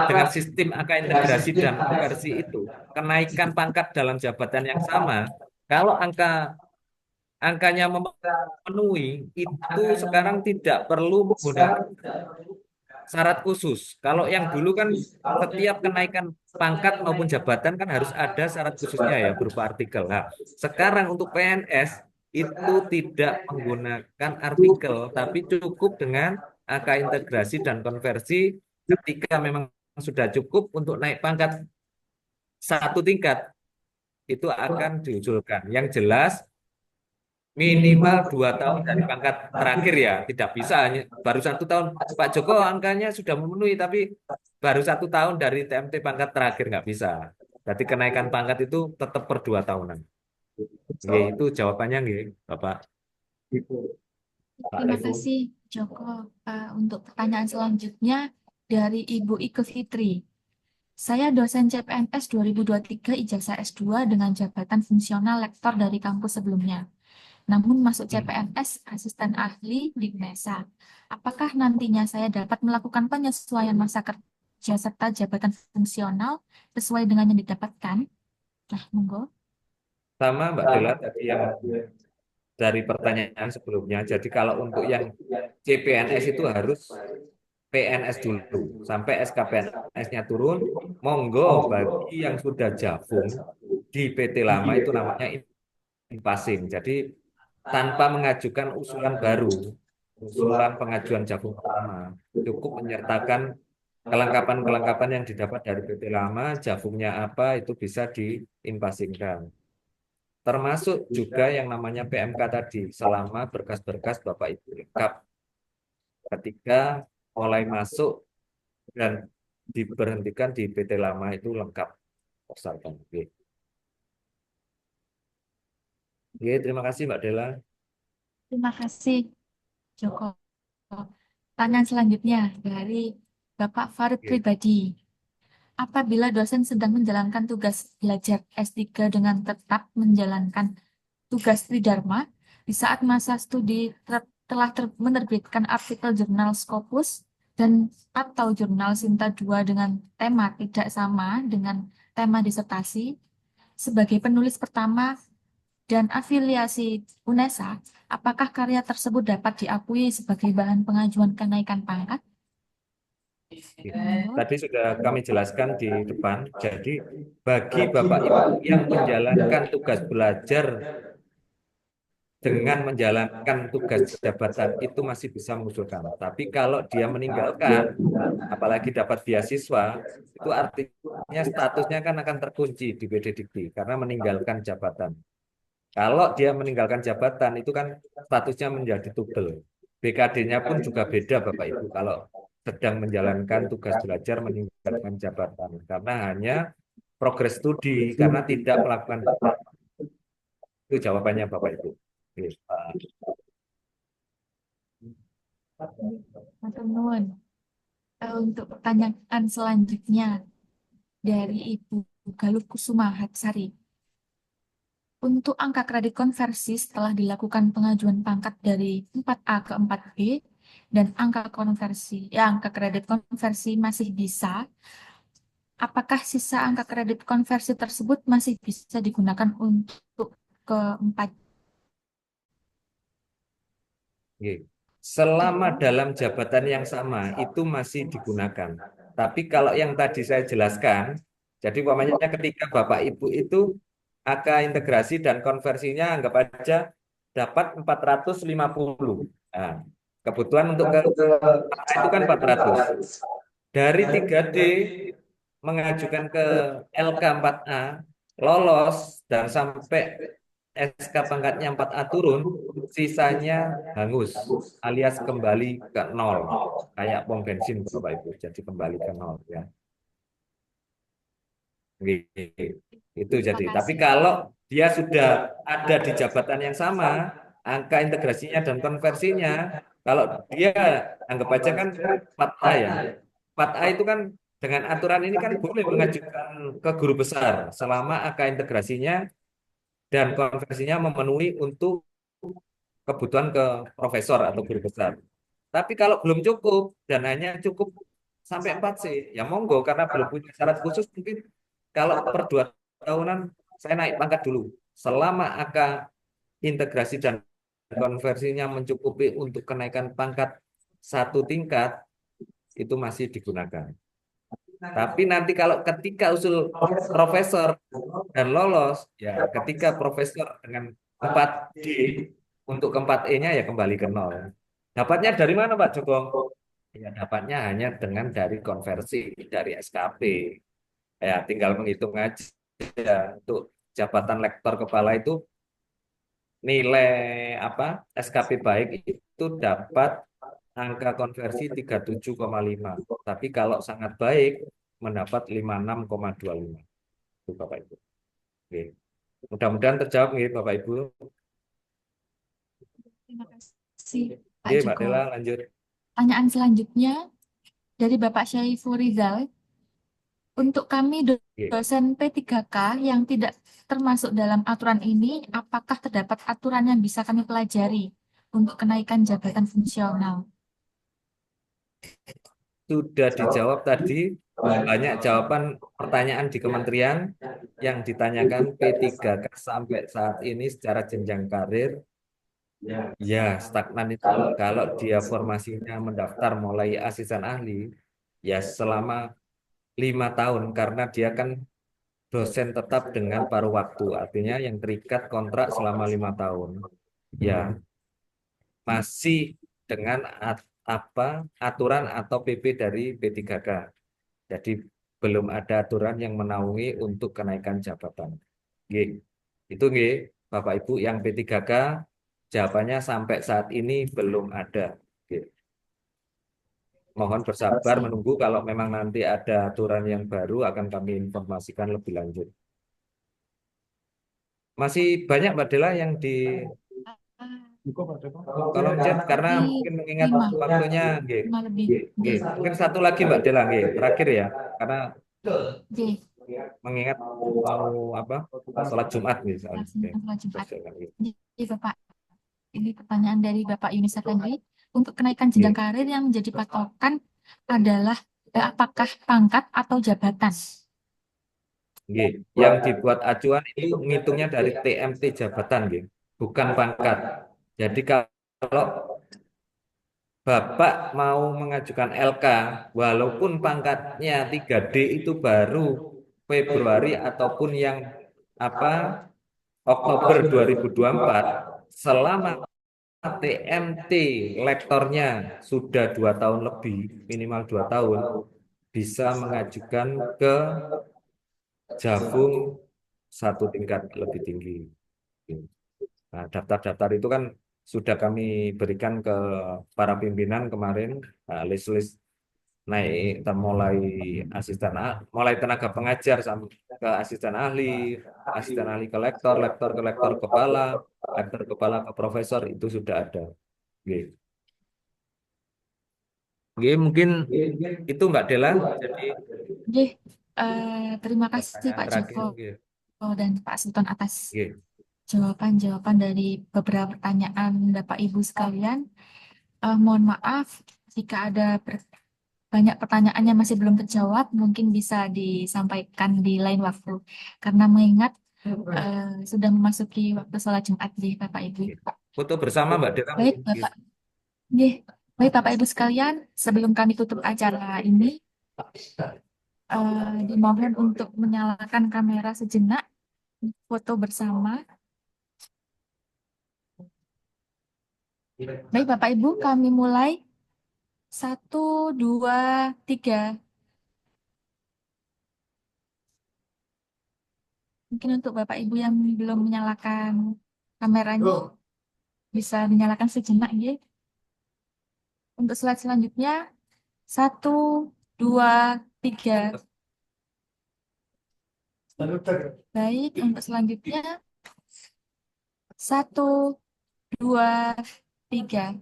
Speaker 2: dengan sistem angka integrasi dan konversi itu, kenaikan pangkat dalam jabatan yang sama, kalau angkanya memenuhi, itu sekarang tidak perlu menggunakan syarat khusus. Kalau yang dulu kan setiap kenaikan pangkat maupun jabatan kan harus ada syarat khususnya ya berupa artikel. Nah, sekarang untuk PNS itu tidak menggunakan artikel, tapi cukup dengan angka integrasi dan konversi ketika memang sudah cukup untuk naik pangkat satu tingkat, itu akan diusulkan. Yang jelas minimal 2 tahun dari pangkat terakhir ya, tidak bisa hanya baru 1 tahun. Pak Joko angkanya sudah memenuhi, tapi baru 1 tahun dari TMT pangkat terakhir nggak bisa. Jadi kenaikan pangkat itu tetap per 2 tahunan. Oke, itu jawabannya nggih, Bapak.
Speaker 4: Terima kasih Joko. Untuk pertanyaan selanjutnya dari Ibu Ike Fitri. Saya dosen CPNS 2023 ijazah S2 dengan jabatan fungsional lektor dari kampus sebelumnya. Namun masuk CPNS asisten ahli di UNESA. Apakah nantinya saya dapat melakukan penyesuaian masa kerja serta jabatan fungsional sesuai dengan yang didapatkan? Nah, monggo.
Speaker 2: Sama Mbak Dela tadi yang dari pertanyaan sebelumnya. Jadi kalau untuk yang CPNS itu harus PNS dulu sampai SKPNS-nya turun. Monggo bagi yang sudah gabung di PT lama itu namanya in-passing. Jadi tanpa mengajukan usulan baru, usulan pengajuan jagung pertama, cukup menyertakan kelengkapan-kelengkapan yang didapat dari PT lama, jagungnya apa itu bisa di-in-passingkan. Termasuk juga yang namanya PMK tadi, selama berkas-berkas Bapak Ibu lengkap. Ketika mulai masuk dan diberhentikan di PT lama itu lengkap. Oke. Oke, terima kasih Mbak Dela.
Speaker 4: Terima kasih Joko. Pertanyaan selanjutnya dari Bapak Farid Pribadi. Apabila dosen sedang menjalankan tugas belajar S3 dengan tetap menjalankan tugas Tridharma, di saat masa studi telah menerbitkan artikel jurnal Scopus dan atau jurnal Sinta 2 dengan tema tidak sama dengan tema disertasi, sebagai penulis pertama dan afiliasi UNESA, apakah karya tersebut dapat diakui sebagai bahan pengajuan kenaikan pangkat?
Speaker 2: Tadi sudah kami jelaskan di depan. Jadi bagi Bapak Ibu yang menjalankan tugas belajar dengan menjalankan tugas jabatan itu masih bisa mengusulkan. Tapi kalau dia meninggalkan, apalagi dapat beasiswa, itu artinya statusnya kan akan terkunci di PD Dikti karena meninggalkan jabatan. Kalau dia meninggalkan jabatan itu kan statusnya menjadi tugel. BKD-nya pun juga beda Bapak Ibu kalau sedang menjalankan tugas belajar meninggalkan jabatan karena hanya progres studi karena tidak melakukan itu jawabannya Bapak Ibu.
Speaker 4: Untuk pertanyaan selanjutnya dari Ibu Galuh Kusuma Hatsari. Untuk angka kredit konversi setelah dilakukan pengajuan pangkat dari 4A ke 4B dan angka kredit konversi masih bisa, apakah sisa angka kredit konversi tersebut masih bisa digunakan untuk keempat?
Speaker 2: Oke. Selama dalam jabatan yang sama itu masih digunakan. Tapi kalau yang tadi saya jelaskan, jadi umpamanya ketika Bapak Ibu itu angka integrasi dan konversinya anggap aja dapat 450. Nah, kebutuhan untuk ke itu kan 400. Dari 3D mengajukan ke LK4A lolos dan sampai SK pangkatnya 4A turun, sisanya hangus alias kembali ke nol. Kayak pom bensin Bapak Ibu, jadi kembali ke nol ya. Itu jadi.
Speaker 4: Terima
Speaker 2: Tapi
Speaker 4: kasih.
Speaker 2: kalau dia sudah ada di jabatan yang sama, angka integrasinya dan konversinya, kalau dia anggap aja kan 4A ya. 4A itu kan dengan aturan ini kan boleh mengajukan ke guru besar selama angka integrasinya dan konversinya memenuhi untuk kebutuhan ke profesor atau guru besar. Tapi kalau belum cukup dan hanya cukup sampai 4C, ya monggo karena belum punya syarat khusus mungkin kalau per 2 tahunan saya naik pangkat dulu. Selama angka integrasi dan konversinya mencukupi untuk kenaikan pangkat 1 tingkat, itu masih digunakan. Tapi nanti kalau ketika usul profesor dan lolos, ya ketika profesor dengan 4D untuk ke 4E-nya ya kembali ke nol. Dapatnya dari mana Pak Joko? Ya dapatnya hanya dengan dari konversi dari SKP. Ya tinggal menghitung aja untuk jabatan lektor kepala itu nilai apa SKP baik itu dapat angka konversi 37,5. Tapi kalau sangat baik mendapat 56,25. Itu Bapak Ibu. Oke. Mudah-mudahan terjawab nih Bapak Ibu.
Speaker 4: Terima kasih, Pak
Speaker 2: Oke, Mbak
Speaker 4: Joko.
Speaker 2: Dela lanjut.
Speaker 4: Pertanyaan selanjutnya dari Bapak Syaiful Rizal. Untuk kami
Speaker 2: Oke.
Speaker 4: dosen P3K yang tidak termasuk dalam aturan ini, apakah terdapat aturan yang bisa kami pelajari untuk kenaikan jabatan fungsional?
Speaker 2: Sudah dijawab tadi, banyak jawaban pertanyaan di kementerian yang ditanyakan P3K sampai saat ini secara jenjang karir. Ya, stagnan itu. Kalau dia formasinya mendaftar mulai asisten ahli, ya selama 5 tahun karena dia kan dosen tetap dengan paruh waktu, artinya yang terikat kontrak selama 5 tahun. Ya, masih dengan aturan atau PP dari P3K. Jadi belum ada aturan yang menaungi untuk kenaikan jabatan. G. Itu G, Bapak Ibu yang P3K jawabannya sampai saat ini belum ada. G. Mohon bersabar menunggu kalau memang nanti ada aturan yang baru akan kami informasikan lebih lanjut. Masih banyak Mbak Dela yang di kolom chat karena mungkin mengingat waktunya G.
Speaker 4: lebih.
Speaker 2: G. Mungkin satu lagi Mbak Dela G. Terakhir ya karena
Speaker 4: G.
Speaker 2: mengingat mau apa sholat Jumat nih soalnya.
Speaker 4: Sholat Jumat. Jadi Bapak, ini pertanyaan dari Bapak Yunus Effendi. Untuk kenaikan jenjang karir yang menjadi patokan adalah apakah pangkat atau jabatan?
Speaker 2: Yang dibuat acuan itu ngitungnya dari TMT jabatan, bukan pangkat. Jadi kalau Bapak mau mengajukan LK, walaupun pangkatnya 3D itu baru Februari ataupun yang Oktober 2024, selama TMT lektornya sudah 2 tahun lebih, minimal 2 tahun, bisa mengajukan ke Jafung 1 tingkat lebih tinggi. Nah, daftar-daftar itu kan sudah kami berikan ke para pimpinan kemarin, list-list naik mulai mulai tenaga pengajar sampai ke asisten ahli ke lektor, lektor ke lektor kepala, lektor kepala ke profesor itu sudah ada. Mungkin itu Mbak Dela. Jadi
Speaker 4: terima kasih Pak Joko dan Pak Sultan atas jawaban-jawaban dari beberapa pertanyaan Bapak Ibu sekalian. Mohon maaf jika ada banyak pertanyaannya masih belum terjawab, mungkin bisa disampaikan di lain waktu. Karena mengingat sudah memasuki waktu sholat Jumat nih, Bapak Ibu.
Speaker 2: Foto bersama Mbak Dela
Speaker 4: Baik,
Speaker 2: mungkin.
Speaker 4: Bapak. Nggih. Baik, Bapak Ibu sekalian, sebelum kami tutup acara ini, dimohon untuk menyalakan kamera sejenak, foto bersama. Baik, Bapak Ibu, kami mulai. 1, 2, 3. Mungkin untuk Bapak Ibu yang belum menyalakan kameranya, bisa dinyalakan sejenak ya. Untuk slide selanjutnya, 1, 2, 3. Baik, untuk selanjutnya, 1, 2, 3.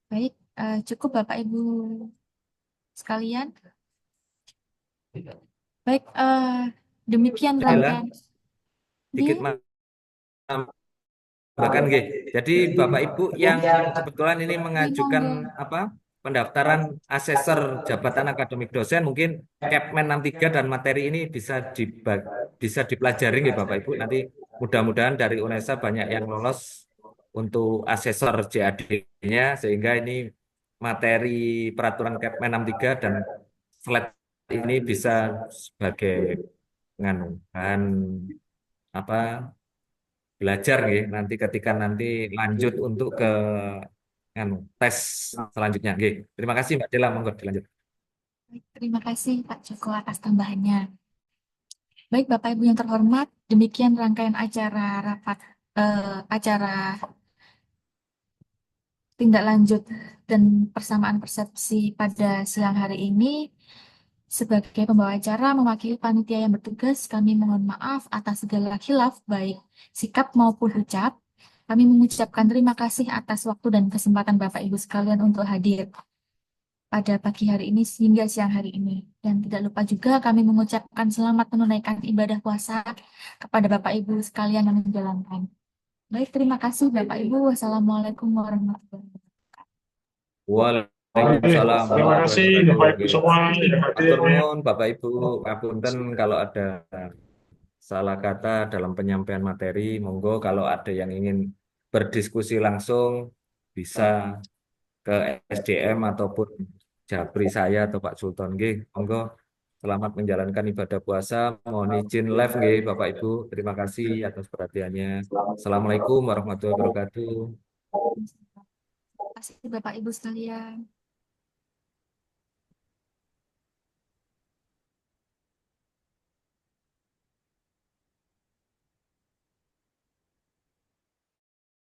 Speaker 4: Baik, cukup Bapak Ibu sekalian. Baik, demikian
Speaker 2: Dela,
Speaker 4: rangkaian.
Speaker 2: sedikit bahkan nggih. Jadi Bapak Ibu yang kebetulan ini mengajukan apa pendaftaran asesor jabatan akademik dosen mungkin Kepmen 63 dan materi ini bisa dipelajari nggih Bapak Ibu. Nanti mudah-mudahan dari UNESA banyak yang lolos untuk asesor JAD-nya sehingga ini materi peraturan Kepmen 63 dan slide ini bisa sebagai nganu bahan apa belajar ya nanti ketika nanti lanjut untuk ke tes selanjutnya. Nggih. Terima kasih Mbak Dela, monggo dilanjut.
Speaker 4: Baik, terima kasih Pak Joko atas tambahannya. Baik Bapak Ibu yang terhormat, demikian rangkaian acara tindak lanjut dan persamaan persepsi pada siang hari ini. Sebagai pembawa acara mewakili panitia yang bertugas, kami mohon maaf atas segala khilaf baik sikap maupun ucap. Kami mengucapkan terima kasih atas waktu dan kesempatan Bapak Ibu sekalian untuk hadir pada pagi hari ini hingga siang hari ini. Dan tidak lupa juga kami mengucapkan selamat menunaikan ibadah puasa kepada Bapak Ibu sekalian yang menjalankan. Baik, terima kasih Bapak Ibu. Wassalamualaikum warahmatullahi wabarakatuh.
Speaker 2: Waalaikumsalam
Speaker 3: Terima kasih Bapak Ibu semua yang hadir.
Speaker 2: Matur nuwun Bapak Ibu, ngapunten kalau ada salah kata dalam penyampaian materi, monggo kalau ada yang ingin berdiskusi langsung bisa ke SDM ataupun Japri saya atau Pak Sultan nggih. Monggo selamat menjalankan ibadah puasa. Mohon izin live nggih Bapak Ibu. Terima kasih atas perhatiannya. Assalamualaikum warahmatullahi wabarakatuh.
Speaker 4: Terima kasih Bapak Ibu sekalian.